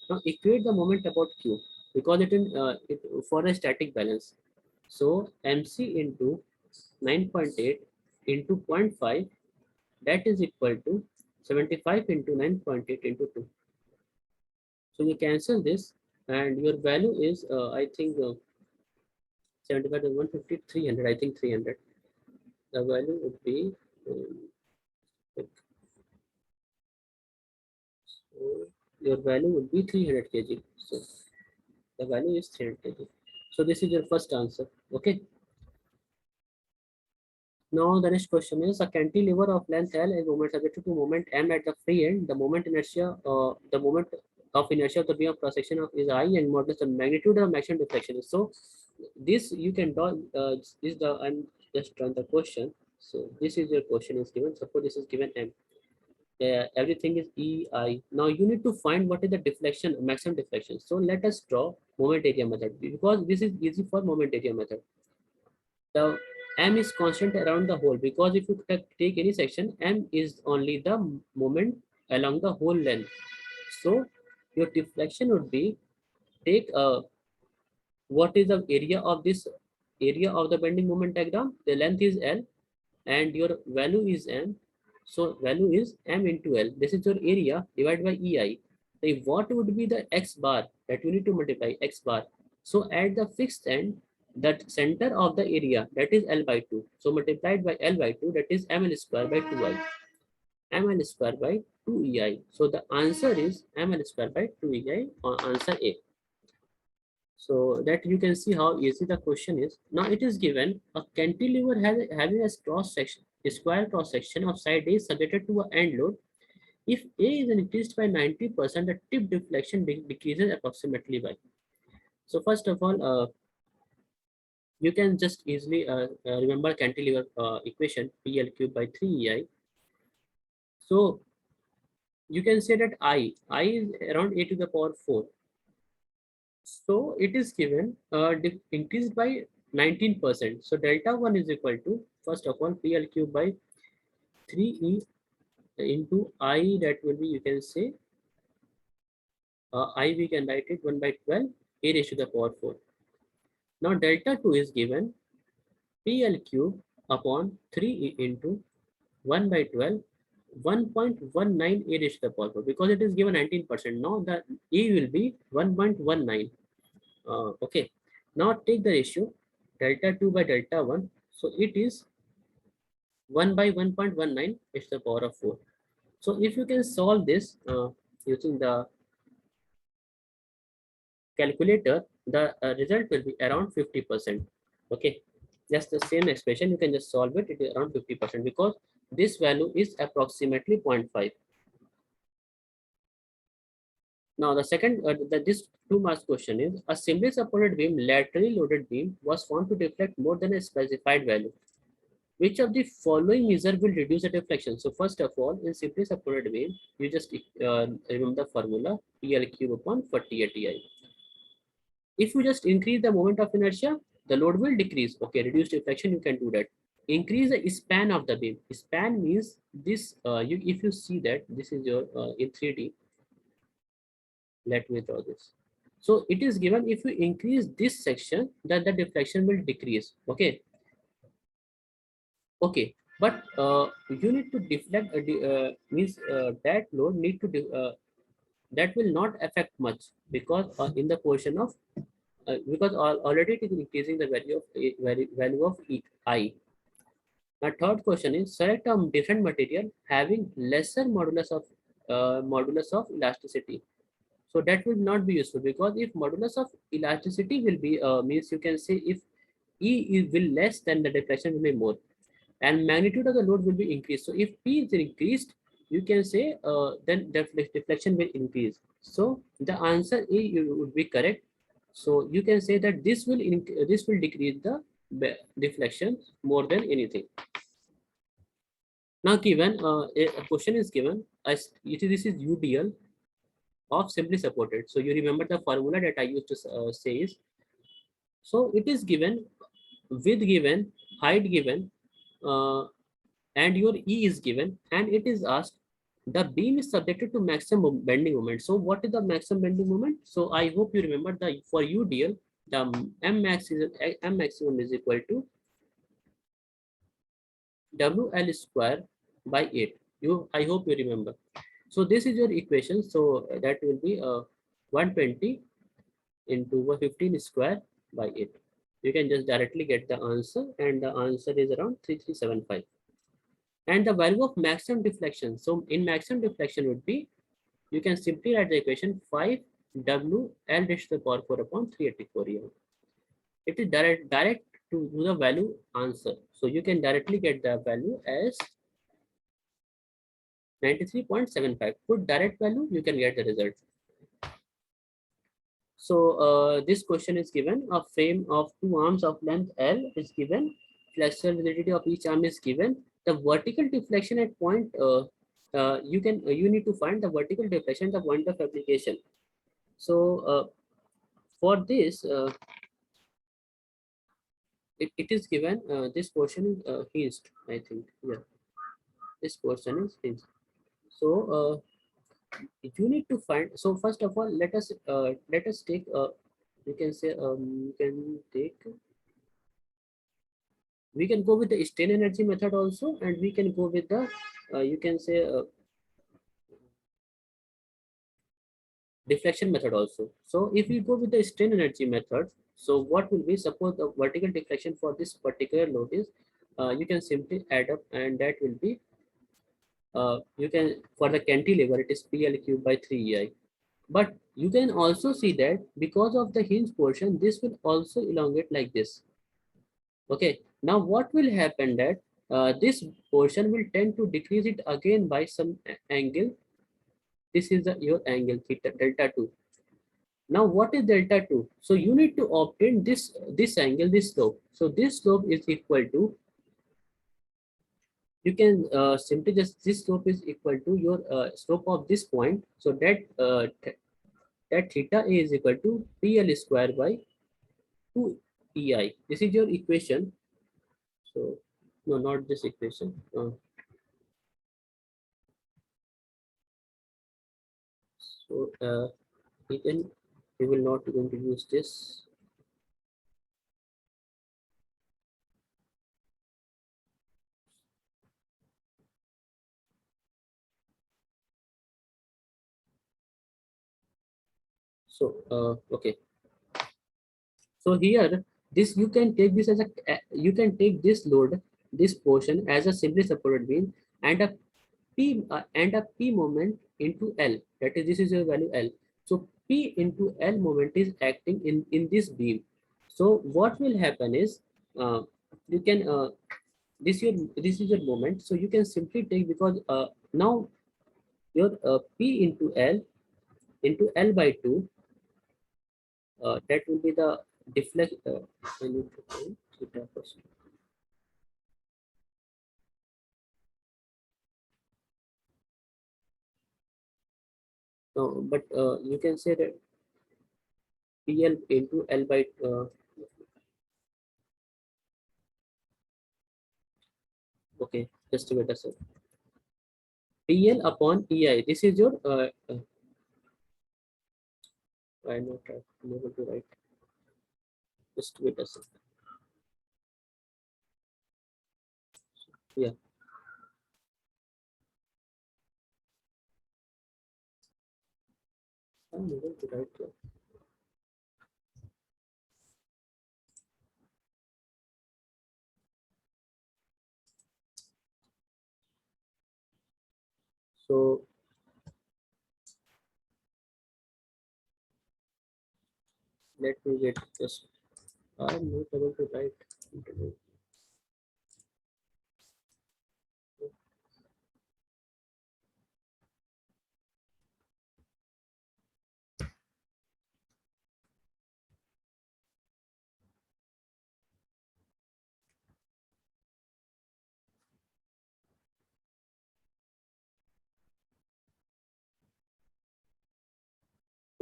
Now equate the moment about q, because it for a static balance. So mc into 9.8 into zero point 0.5, that is equal to 75 into 9.8 into 2. So you cancel this, and your value is I think 75 to 150, 300. I think 300. The value would be so your value would be 300 kg. So the value is 300 kg. So this is your first answer. Okay. Now the next question is, a cantilever of length L is moment subject to moment M at the free end. The moment of inertia of the beam of cross section of is I, and modulus the magnitude of maximum deflection is. So this you can draw. This the I'm just drawing the question. So this is your question is given. Suppose this is given M. Everything is EI. Now you need to find what is the deflection, maximum deflection. So let us draw moment area method, because this is easy for moment area method. The M is constant around the whole, because if you take any section, M is only the moment along the whole length. So your deflection would be, take what is the area of this area of the bending moment diagram. The length is L and your value is M. So value is M into L. This is your area divided by EI. So what would be the X bar that you need to multiply X bar? So at the fixed end, that center of the area, that is L by 2. So multiplied by L by 2, that is ML square by 2I. ML square by 2 EI. So the answer is ML square by 2 EI on answer A. So that you can see how easy the question is. Now it is given a cantilever having a cross section, a square cross section of side A is subjected to an end load. If A is increased by 90%, the tip deflection decreases approximately by. So first of all, you can just easily remember cantilever equation PL cube by 3EI. So you can say that I is around a to the power 4. So it is given increased by 19%. So delta 1 is equal to, first of all, PL cube by 3E into I, that will be, you can say, I we can write it 1 by 12 a raised to the power 4. Now delta 2 is given PL cube upon 3E into 1 by 12 1.19 a raised to the power 4, because it is given 19%. Now the E will be 1.19. Okay. Now take the ratio delta 2 by delta 1. So it is 1 by 1.19 is the power of 4. So if you can solve this using the calculator, the result will be around 50%. Okay. Just the same expression, you can just solve it. It is around 50% because this value is approximately 0.5. Now the second, this 2 marks question is, a simply supported beam, laterally loaded beam was found to deflect more than a specified value. Which of the following measure will reduce the deflection? So first of all, in simply supported beam, you just remember the formula PL cube upon 40 ATI. If you just increase the moment of inertia, the load will decrease. Okay, reduce deflection, you can do that. Increase the span of the beam. Span means this, if you see that this is your in 3D, let me draw this. So it is given if you increase this section, that the deflection will decrease. Okay. Okay, but you need to deflect means that load need to that will not affect much, because in the portion of because already it is increasing the value of value of I. Now third question is, select a different material having lesser modulus of elasticity. So that will not be useful, because if modulus of elasticity will be means, you can say if E is will less, then the deflection will be more and magnitude of the load will be increased. So if P is increased, you can say then deflection will increase. So the answer A would be correct. So you can say that this will decrease the deflection more than anything. Now given a question is given as this is UDL of simply supported. So you remember the formula that I used to say is, so it is given width given, height given, uh, and your E is given, and it is asked the beam is subjected to maximum bending moment. So what is the maximum bending moment? So I hope you remember the for UDL, the M maximum is equal to WL square by 8. I hope you remember. So this is your equation. So that will be 120 into 15 square by 8. You can just directly get the answer, and the answer is around 3375. And the value of maximum deflection. So in maximum deflection would be, you can simply write the equation 5 W L raised to the power 4 upon 384 EM. It is direct to do the value answer. So you can directly get the value as 93.75. Put direct value, you can get the result. So this question is given, a frame of 2 arms of length L is given, flexural rigidity of each arm is given, the vertical deflection at point you need to find the vertical deflection at the point of application. So for this it is given, this portion is hinged, I think. Yeah, this portion is hinged. So you need to find, so first of all, let us take you can say you can take, we can go with the strain energy method also, and we can go with the you can say deflection method also. So if we go with the strain energy method, so what will be, suppose the vertical deflection for this particular load is you can simply add up, and that will be you can, for the cantilever it is PL cube by 3EI. But you can also see that because of the hinge portion, this will also elongate like this. Okay. Now what will happen that this portion will tend to decrease it again by some angle. This is your angle theta delta 2. Now what is delta 2? So you need to obtain this angle, this slope. So this slope is equal to, you can simply just, this slope is equal to your slope of this point. So that theta A is equal to PL square by 2 EI. This is your equation. So no, not this equation. So we will not going to use this. So okay. So here, this you can take this as you can take this load, this portion as a simply supported beam, and a P moment into L. That is, this is your value L. So P into L moment is acting in this beam. So what will happen is, you can this is your moment. So you can simply take, because now your P into L by 2, that will be the deflect. I need to find theta first. No, but you can say that PL into L by okay, just wait a second. PL upon EI. This is your I'm not able to write. Just wait a second. Yeah, I'm able to write here. So let me get this. I'm not able to write.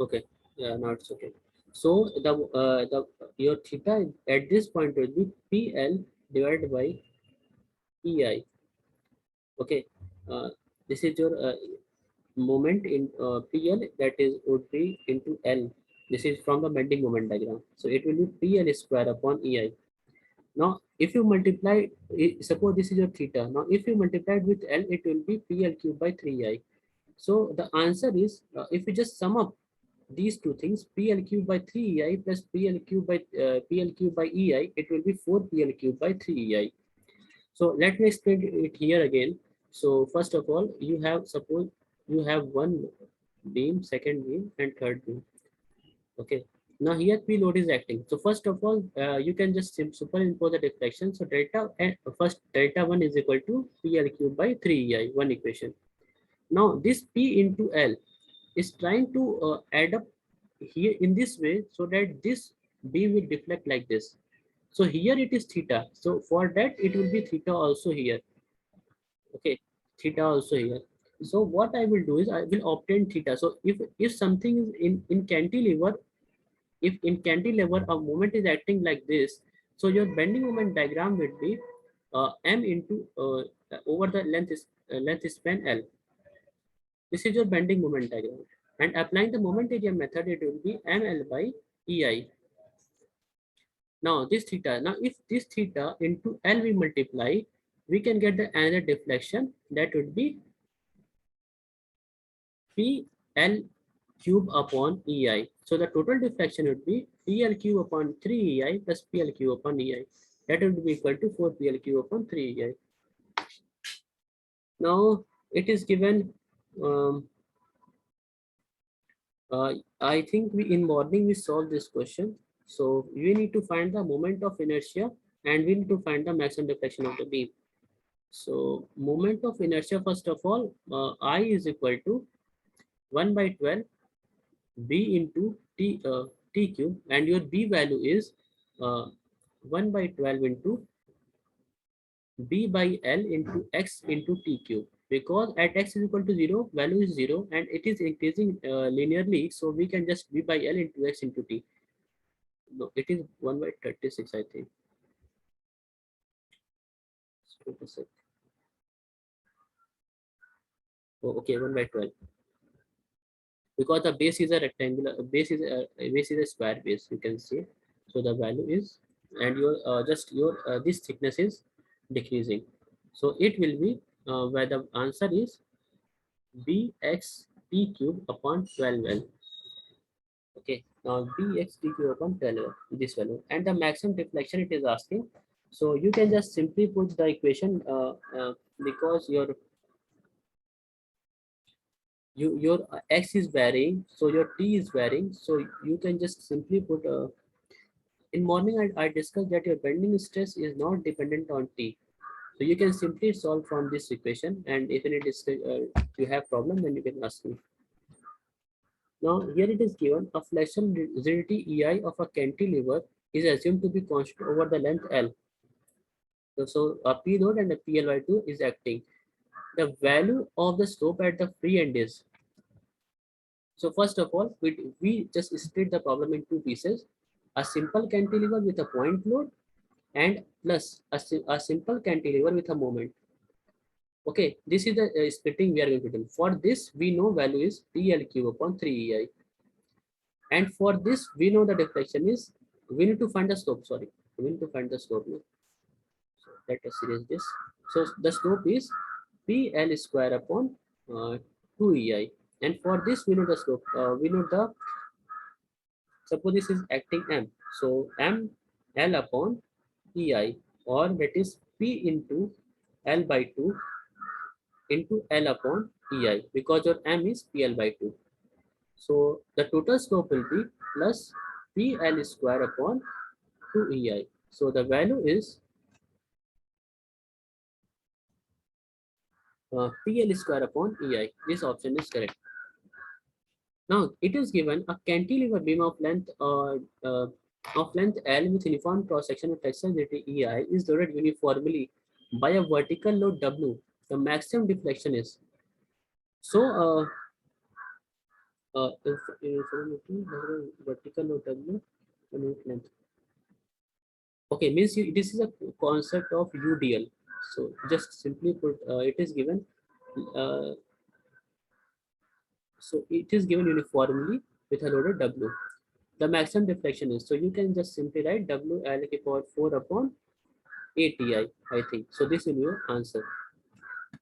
Okay, yeah, now it's okay. So the your theta at this point will be PL divided by EI. Okay, this is your moment in PL, that is would be into L. This is from the bending moment diagram. So it will be PL square upon EI. Now, if you multiply, suppose this is your theta. Now, if you multiply it with L, it will be PL cube by 3I. So the answer is, if we just sum up these two things, PL cube by 3EI plus PL cube by EI, it will be 4 PL cube by 3EI. So let me explain it here again. So first of all, you have, suppose you have one beam, second beam, and third beam. Okay. Now here P load is acting. So first of all, you can just superimpose the deflection. So delta and first delta 1 is equal to PL cube by 3EI, one equation. Now this P into L is trying to add up here in this way, so that this beam will deflect like this. So here it is theta. So for that it will be theta also here. Okay, theta also here. So what I will do is I will obtain theta. So if something is in cantilever, if in cantilever a moment is acting like this, so your bending moment diagram would be m into over the length span L. This is your bending moment diagram. And applying the moment area method, it will be ml by ei. Now this theta. Now if this theta into L we multiply, we can get the another deflection, that would be PL cube upon EI. So the total deflection would be PL cube upon 3 EI plus PL cube upon EI. That would be equal to 4 PL cube upon 3 EI. Now it is given, um, I think we in morning we solved this question. So we need to find the moment of inertia and we need to find the maximum deflection of the beam. So moment of inertia, first of all, I is equal to 1 by 12 b into t cube, and your b value is uh, 1 by 12 into b by l into x into t cube, because at x is equal to 0 value is 0 and it is increasing linearly, so we can just b by l into x into t. No, it is 1 by 36, I think. 36. Oh, okay, 1 by 12, because the base is a rectangular base is a square base, you can see. So the value is, and your just your this thickness is decreasing, so it will be where the answer is bx t cube upon 12l. Okay, now bx t cube upon 12l, this value, and the maximum deflection it is asking. So you can just simply put the equation, because your x is varying, so your t is varying, so you can just simply put in morning I discussed that your bending stress is not dependent on t, so you can simply solve from this equation, and if it is you have problem, then you can ask me. Now here it is given a flexion rigidity ei of a cantilever is assumed to be constant over the length l. So a p node and a pl by 2 is acting. The value of the slope at the free end is. So first of all, we just split the problem in two pieces: a simple cantilever with a point load and plus a simple cantilever with a moment. Okay, this is the splitting we are going to do. For this, we know value is PL cube upon 3EI. And for this, we know the deflection is, we need to find the slope, sorry. We need to find the slope. No? So let us erase this. So the slope is PL square upon 2EI. And for this, we know the slope. We know the, suppose this is acting M. So M L upon EI, or that is P into L by 2 into L upon EI, because your M is PL by 2. So the total slope will be plus PL square upon 2EI. So the value is PL square upon EI. This option is correct. Now it is given a cantilever beam of length L with uniform cross section of flexure rigidity EI is loaded uniformly by a vertical load W. The maximum deflection is. So vertical load W unit length. Okay, means this is a concept of UDL. So just simply put, it is given. Uh, so it is given uniformly with a loaded W. The maximum deflection is, so you can just simply write W L K power 4 upon ATI, I think. So this will be your answer.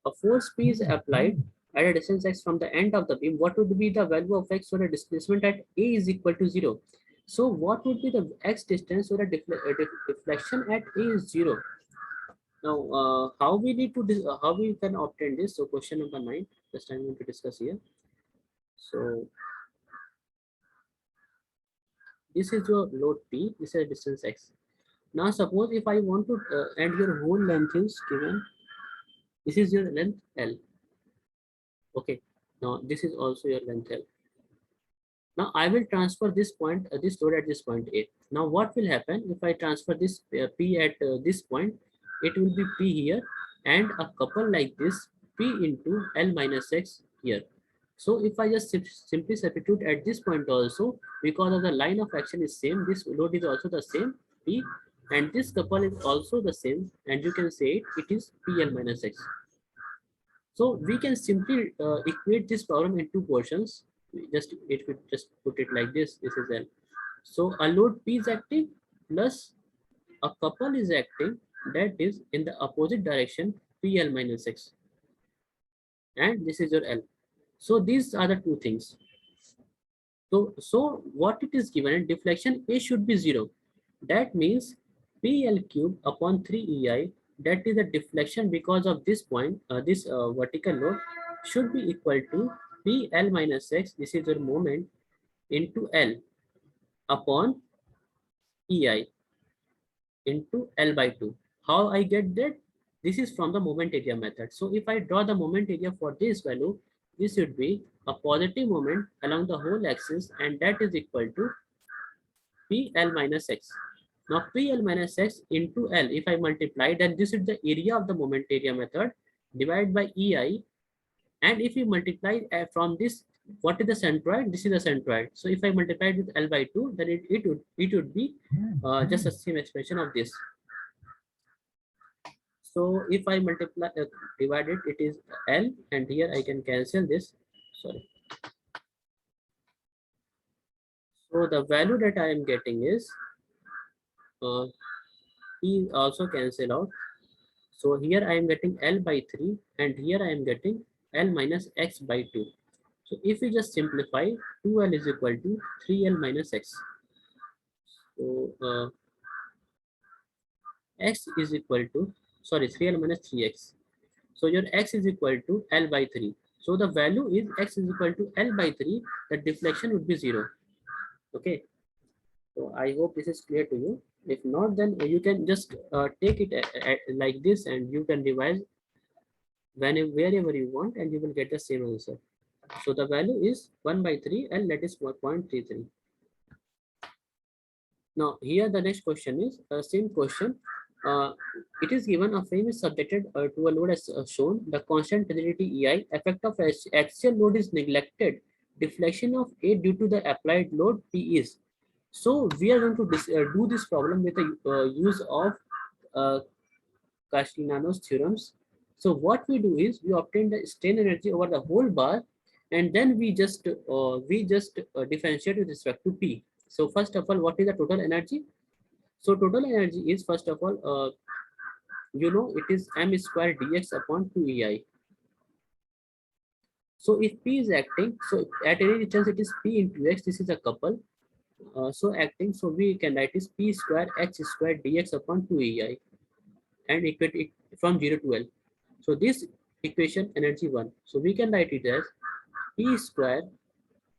A force P is applied at a distance x from the end of the beam. What would be the value of x or a displacement at A is equal to 0? So what would be the x distance or a deflection at A is 0? Now, how we need to how we can obtain this? So question number 9. Just I'm going to discuss here. So this is your load P. This is distance x. Now suppose if I want to and your whole length is given. This is your length L. Okay. Now this is also your length L. Now I will transfer this point, this load at this point A. Now what will happen if I transfer this P at this point? It will be P here and a couple like this P into L minus X here. So if I just simply substitute at this point also, because of the line of action is same, this load is also the same P, and this couple is also the same, and you can say it is PL minus X. So we can simply equate this problem in two portions. It would just put it like this. This is L. So a load P is acting plus a couple is acting, that is in the opposite direction, PL minus X, and this is your L. So these are the two things. So what it is given, deflection A should be 0. That means PL cube upon 3EI, that is the deflection because of this point, this vertical load should be equal to PL minus X. This is your moment into L upon EI into L by 2. How I get that? This is from the moment area method. So if I draw the moment area for this value, this should be a positive moment along the whole axis, and that is equal to PL minus X. Now PL minus X into L, if I multiply, then this is the area of the moment area method divided by EI. And if you multiply from this, what is the centroid? This is the centroid. So if I multiply it with L by 2, then it would be just the same expression of this. So if I multiply divide it, it is L, and here I can cancel this. Sorry. So the value that I am getting is P also cancel out. So here I am getting L by 3, and here I am getting L minus X by 2. So if we just simplify, 2L is equal to 3L minus X. So X is equal to, sorry, 3L minus 3X. So your X is equal to L by 3. So the value is X is equal to L by 3. The deflection would be 0. Okay. So I hope this is clear to you. If not, then you can just take it like this, and you can revise wherever you want, and you will get the same answer. So the value is 1 by 3, and that is 1.33. Now here the next question is same question. It is given a frame is subjected to a load as shown. The constant rigidity EI, effect of axial load is neglected. Deflection of A due to the applied load P is. So we are going to do this problem with the use of uh, Castellano's theorems. So what we do is we obtain the strain energy over the whole bar, and then we just differentiate with respect to P. So first of all, what is the total energy? So total energy is, first of all, it is m square dx upon 2ei. So if P is acting, so at any chance it is P into x, this is a couple. So acting, so we can write is P square x square dx upon 2ei, and equate it from 0 to L. So this equation energy 1. So we can write it as P square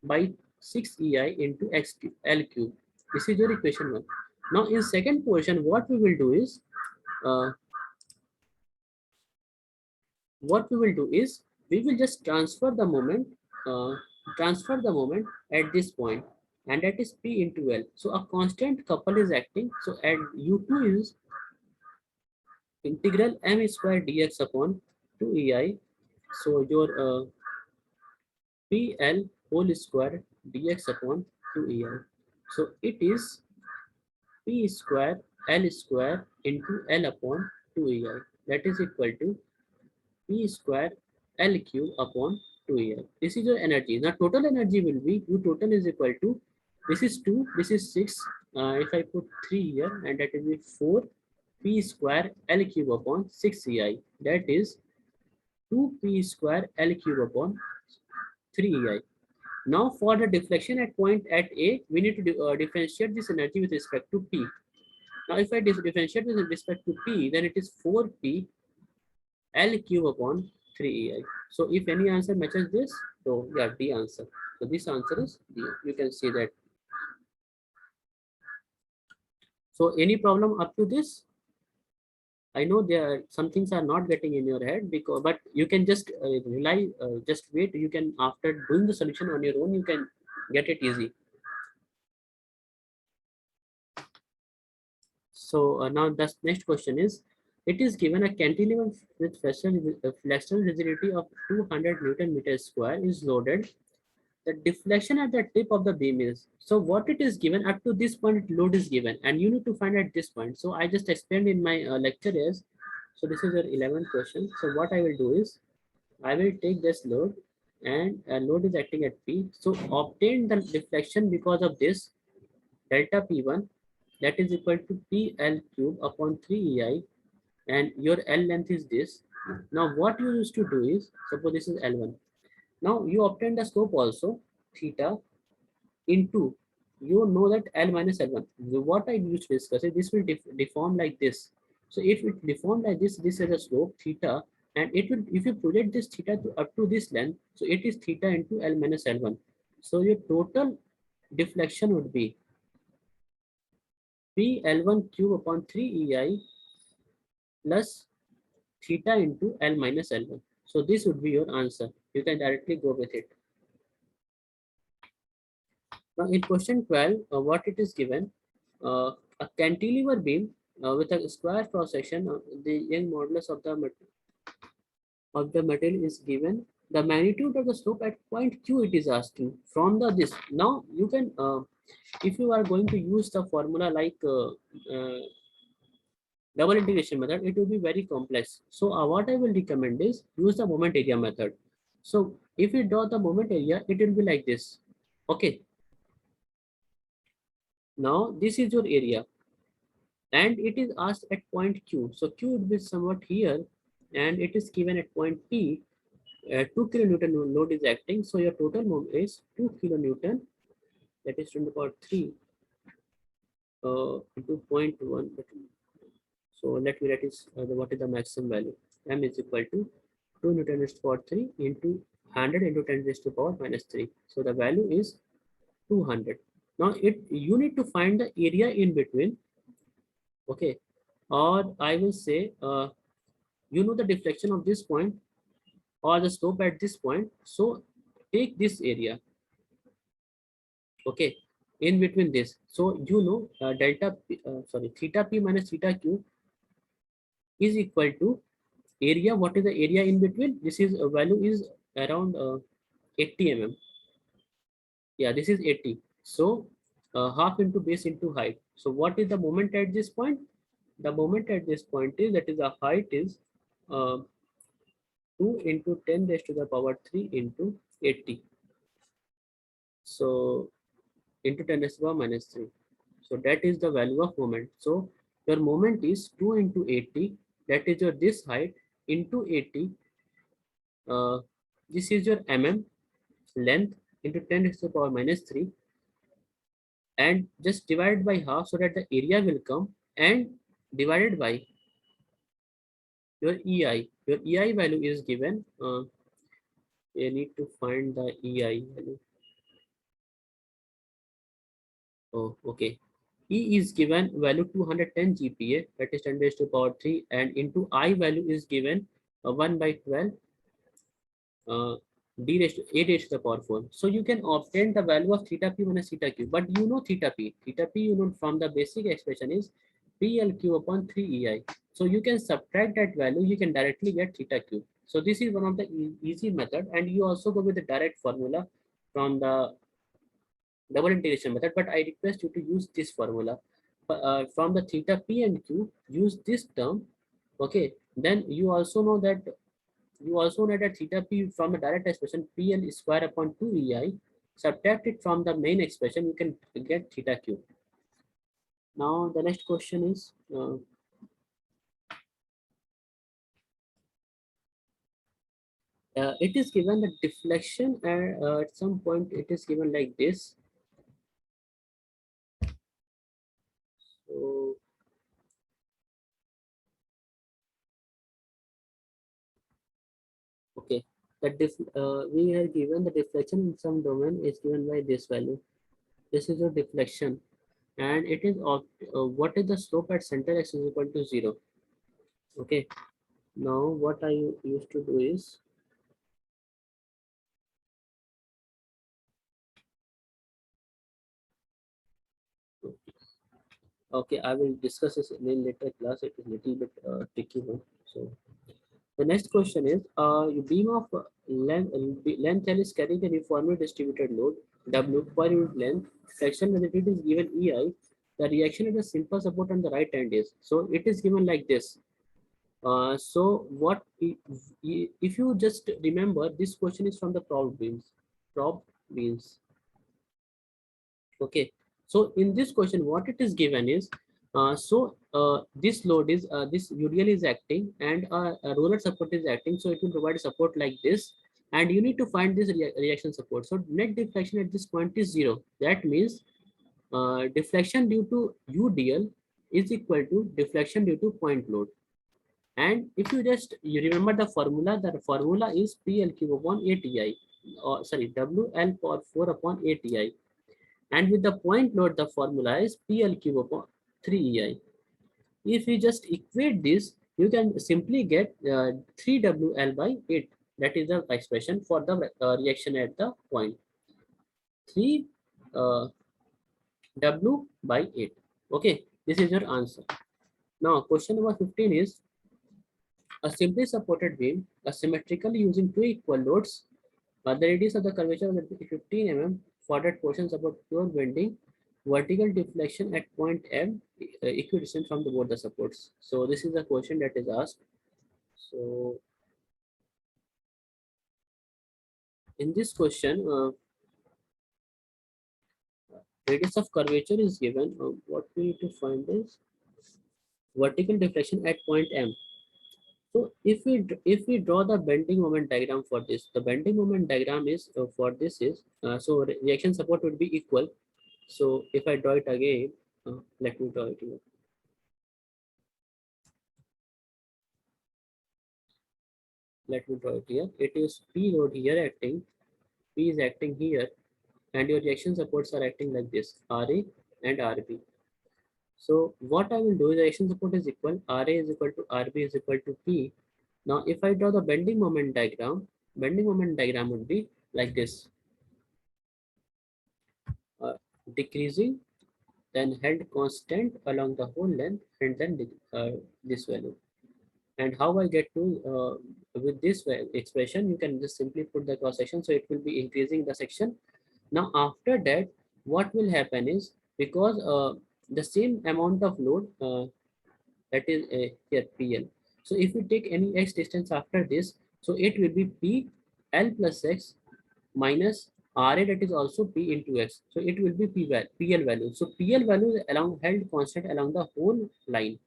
by 6ei into x L cube. This is your equation 1. Now in second portion, what we will do is we will just transfer the moment at this point, and that is P into L. So a constant couple is acting. So at U2 is integral m square dx upon 2ei. So your PL whole square dx upon 2ei. So it is P square L square into L upon 2ei. That is equal to P square L cube upon 2ei. This is your energy. Now total energy will be U total is equal to, this is 2, this is 6. If I put 3 here, and that will be 4 P square L cube upon 6ei. That is 2P square L cube upon 3ei. Now for the deflection at point at A, we need to differentiate this energy with respect to P. Now if I differentiate with respect to P, then it is 4P L cube upon 3ei. So if any answer matches this, so yeah, D answer. So this answer is D. You can see that. So any problem up to this? I know there are some things are not getting in your head, but you can just just wait. You can, after doing the solution on your own, you can get it easy. So now the next question is, it is given a cantilever with flexural rigidity of 200 Newton meter square is loaded. The deflection at the tip of the beam is, so what it is given up to this point, load is given, and you need to find at this point. So I just explained in my lecture is, so this is your 11th question. So what I will do is, I will take this load, and load is acting at P. So obtain the deflection because of this delta P1, that is equal to PL cube upon 3ei, and your L length is this. Now what you used to do is, suppose this is L1. Now you obtain the slope also, theta into, you know that L minus L1. What I used to discuss is, this will deform like this. So if it deform like this is a slope theta, and it will, if you project this theta to up to this length, so it is theta into L minus L1. So your total deflection would be PL1 cube upon 3 EI plus theta into L minus L1. So this would be your answer. You can directly go with it. Now in question 12, what it is given, a cantilever beam with a square cross section, the Young modulus of the material is given. The magnitude of the slope at point Q it is asking from the this. Now you can, if you are going to use the formula like double integration method, it will be very complex. So what I will recommend is use the moment area method. So if you draw the moment area, it will be like this. Okay. Now this is your area and it is asked at point Q. So Q would be somewhat here and it is given at point P. 2 kilonewton load is acting. So your total moment is 2 kilonewton, that is 10 to the power 3 into 0.1. So let me write is what is the maximum value. M is equal to 2 Newton raised to power 3 into 100 into 10 raised to power minus 3. So the value is 200. Now you need to find the area in between. Okay. Or I will say, you know the deflection of this point or the slope at this point. So take this area. Okay. In between this. So you know theta P minus theta Q is equal to area. What is the area in between? This is value is around 80 mm. Yeah, this is 80. So half into base into height. So what is the moment at this point? The moment at this point is, that is the height is 2 into 10 raised to the power 3 into 80. So into 10 raised to the power minus 3. So that is the value of moment. So your moment is 2 into 80. That is your this height into 80. This is your mm length into 10 raised to the power minus 3 and just divided by half so that the area will come and divided by your EI. Your EI value is given. You need to find the EI value. Oh, okay. E is given value 210 GPa, that is 10 raised to power 3, and into I value is given 1 by 12 d raised to a raised to the power 4. So you can obtain the value of theta p minus theta q, but you know theta p. Theta p you know from the basic expression is PLQ upon 3EI. So you can subtract that value, you can directly get theta q. So this is one of the easy method, and you also go with the direct formula from the double integration method, but I request you to use this formula. From the theta p and q, use this term. Okay, then you also know that theta p from the direct expression PL square upon 2EI. Subtract it from the main expression, you can get theta q. Now the next question is, it is given the deflection at some point it is given like this. So okay, we are given the deflection in some domain is given by this value. This is your deflection, and it is of what is the slope at center x is equal to 0. Okay, now what I used to do is, okay, I will discuss this in a later class. It is little bit tricky one. So the next question is, beam of length L is carrying a uniformly distributed load W per unit length. Section when it is given EI, the reaction at the simple support on the right hand is. So it is given like this. So what if you just remember, this question is from the propped beams. Propped beams. Okay. So in this question, what it is given is, this load is this UDL is acting and a roller support is acting. So it will provide support like this, and you need to find this reaction support. So net deflection at this point is 0. That means deflection due to UDL is equal to deflection due to point load. And if you remember the formula is PLQ upon ATI, or sorry, WL power 4 upon ATI. And with the point load, the formula is PL cube upon 3EI. If you just equate this, you can simply get 3WL by 8. That is the expression for the reaction at the point 3 uh, W by 8. Okay, this is your answer. Now, question number 15 is a simply supported beam, asymmetrically using two equal loads. The radius of the curvature will be 15 mm. Forward portions about pure bending, vertical deflection at point M, equidistant from the both the supports. So this is the question that is asked. So in this question, radius of curvature is given. What we need to find is vertical deflection at point M. So if we draw the bending moment diagram for this, the bending moment diagram is for this is so reaction support would be equal. So if I draw it again, let me draw it here. Let me draw it here. It is P load here acting, P is acting here, and your reaction supports are acting like this, RA and RB. So what I will do is reaction support is equal, RA is equal to RB is equal to P. Now if I draw the bending moment diagram would be like this, uh, decreasing, then held constant along the whole length, and then this value. And how I get to with this expression, you can just simply put the cross section, so it will be increasing the section. Now after that, what will happen is, because the same amount of load that is here PL. So if we take any x distance after this, so it will be P L plus x minus RA, that is also P into x. So it will be PL value. So PL value is along held constant along the whole line.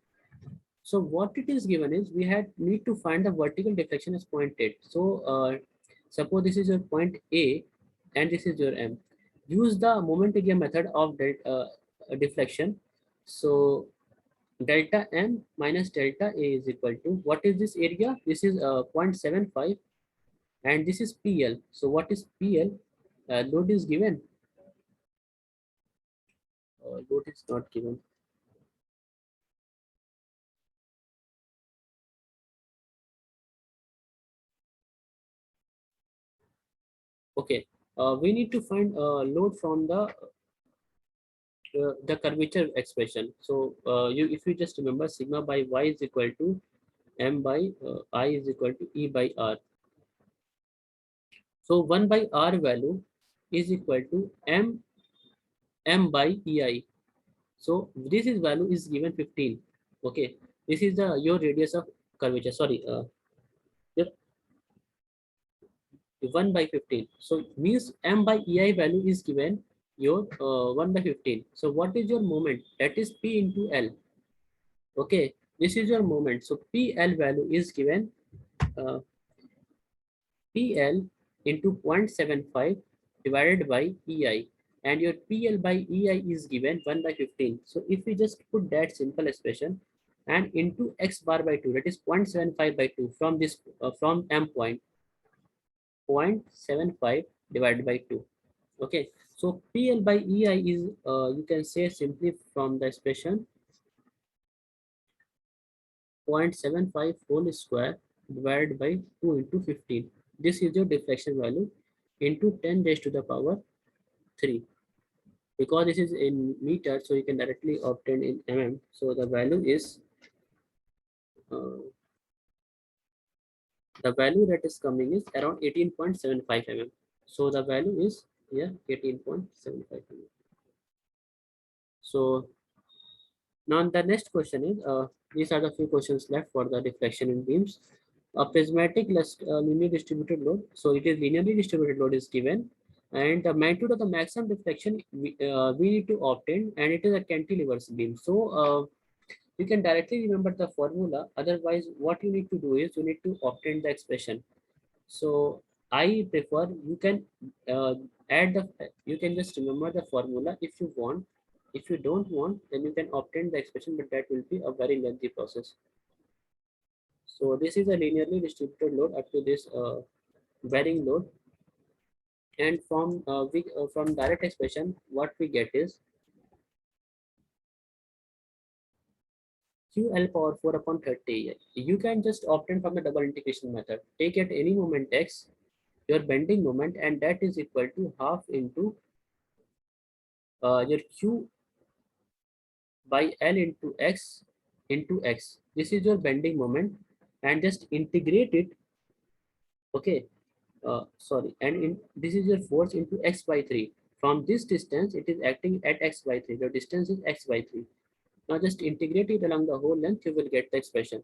So what it is given is we had need to find the vertical deflection as 0.8. So suppose this is your point A and this is your M. Use the moment area method of deflection. So delta M minus delta A is equal to, what is this area? This is 0.75 and this is PL. So what is PL? Load is given. Load is not given. Okay. We need to find load from the curvature expression. So if you just remember, sigma by y is equal to m by I is equal to E by R. So 1 by R value is equal to m by EI. So this is value is given 15. Okay, this is the your radius of curvature. Sorry, your 1 by 15. So means m by EI value is given your 1 by 15. So what is your moment? That is P into L. Okay, this is your moment. So PL value is given uh, PL into 0.75 divided by EI, and your PL by EI is given 1 by 15. So if we just put that simple expression and into x bar by 2, that is 0.75 by 2 from this from M point, 0.75 divided by 2. Okay, so PL by EI is you can say simply from the expression 0.75 whole square divided by 2 into 15. This is your deflection value into 10 raised to the power 3. Because this is in meter, so you can directly obtain in mm. So the value that is coming is around 18.75 mm. So the value is here 18.75 mm. So now the next question is, these are the few questions left for the deflection in beams. A prismatic linear distributed load. So it is linearly distributed load is given, and the magnitude of the maximum deflection we need to obtain, and it is a cantilever's beam. So you can directly remember the formula. Otherwise, what you need to do is you need to obtain the expression. So I prefer you can add the, you can just remember the formula if you want. If you don't want, then you can obtain the expression, but that will be a very lengthy process. So this is a linearly distributed load up to this varying load. And from direct expression, what we get is QL power 4 upon 30. You can just obtain from the double integration method. Take at any moment x your bending moment, and that is equal to half into your Q by L into x. This is your bending moment, and just integrate it. Okay, sorry, and this is your force into x by 3. From this distance, it is acting at x by 3. The distance is x by 3. Now just integrate it along the whole length, you will get the expression.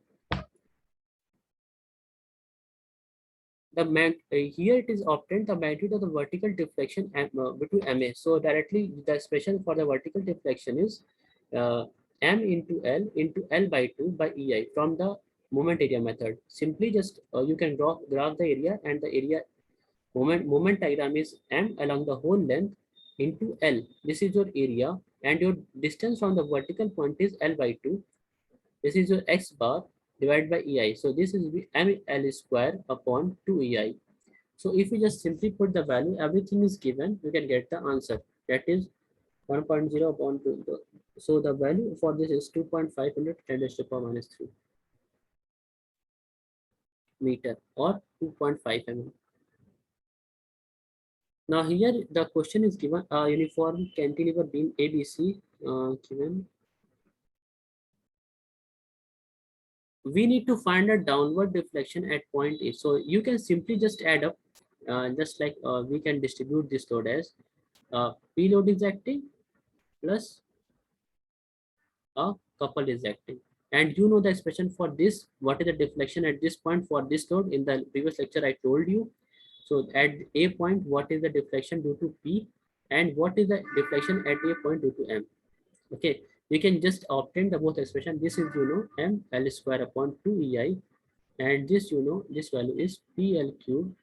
Here it is obtained the magnitude of the vertical deflection between MA. So directly the expression for the vertical deflection is uh, M into L by 2 by EI from the moment area method. Simply just you can graph the area, and the area moment diagram is M along the whole length into L. This is your area, and your distance from the vertical point is L by 2. This is your x bar divided by EI. So this is ML square upon 2 EI. So if you just simply put the value, everything is given, you can get the answer. That is 1.0 upon 2. So the value for this is 2.5 into 10 raised to the power minus 3 meter, or 2.5 mm. Now here the question is given a uniform cantilever beam ABC given. We need to find a downward deflection at point A. So you can simply just add up, just like we can distribute this load as P load is acting plus a couple is acting. And you know the expression for this, what is the deflection at this point for this load. In the previous lecture, I told you. So at A point, what is the deflection due to P, and what is the deflection at A point due to M. Okay, we can just obtain the both expression. This is, M L square upon 2 EI, and this, this value is PL cube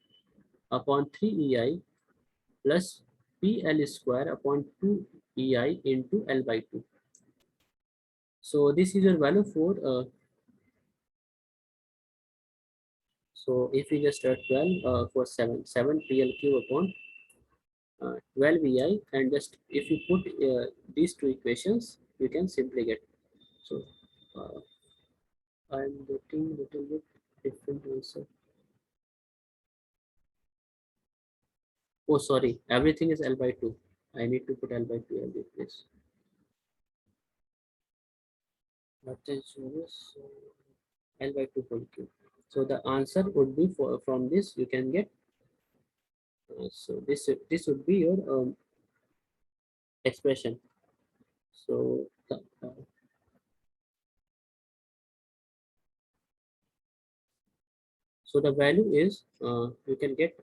upon 3 EI plus PL square upon 2 EI into L by 2. So this is your value for so if we just 12 for 7 PL cube upon 12 EI, and just if you put these two equations, you can simply get. So uh, I'm getting little bit different answer. Oh, sorry, everything is L by 2. I need to put L by 2 every place. What is this? L by 2 whole cube. So the answer would be from this you can get. So this would be your expression. So the value is you can get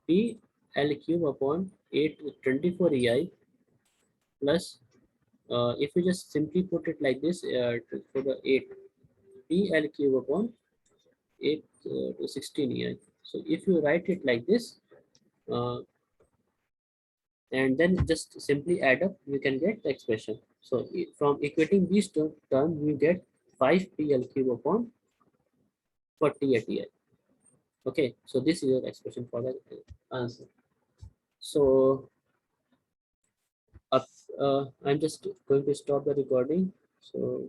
P L cube upon 824 EI plus if you just simply put it like this for the 8 P L cube upon 8 to 16 EI. So if you write it like this uh, and then just simply add up, you can get the expression. So from equating these two terms, you get 5 PL cube upon 48 EI. Okay, so this is your expression for the answer. So up, I'm just going to stop the recording. So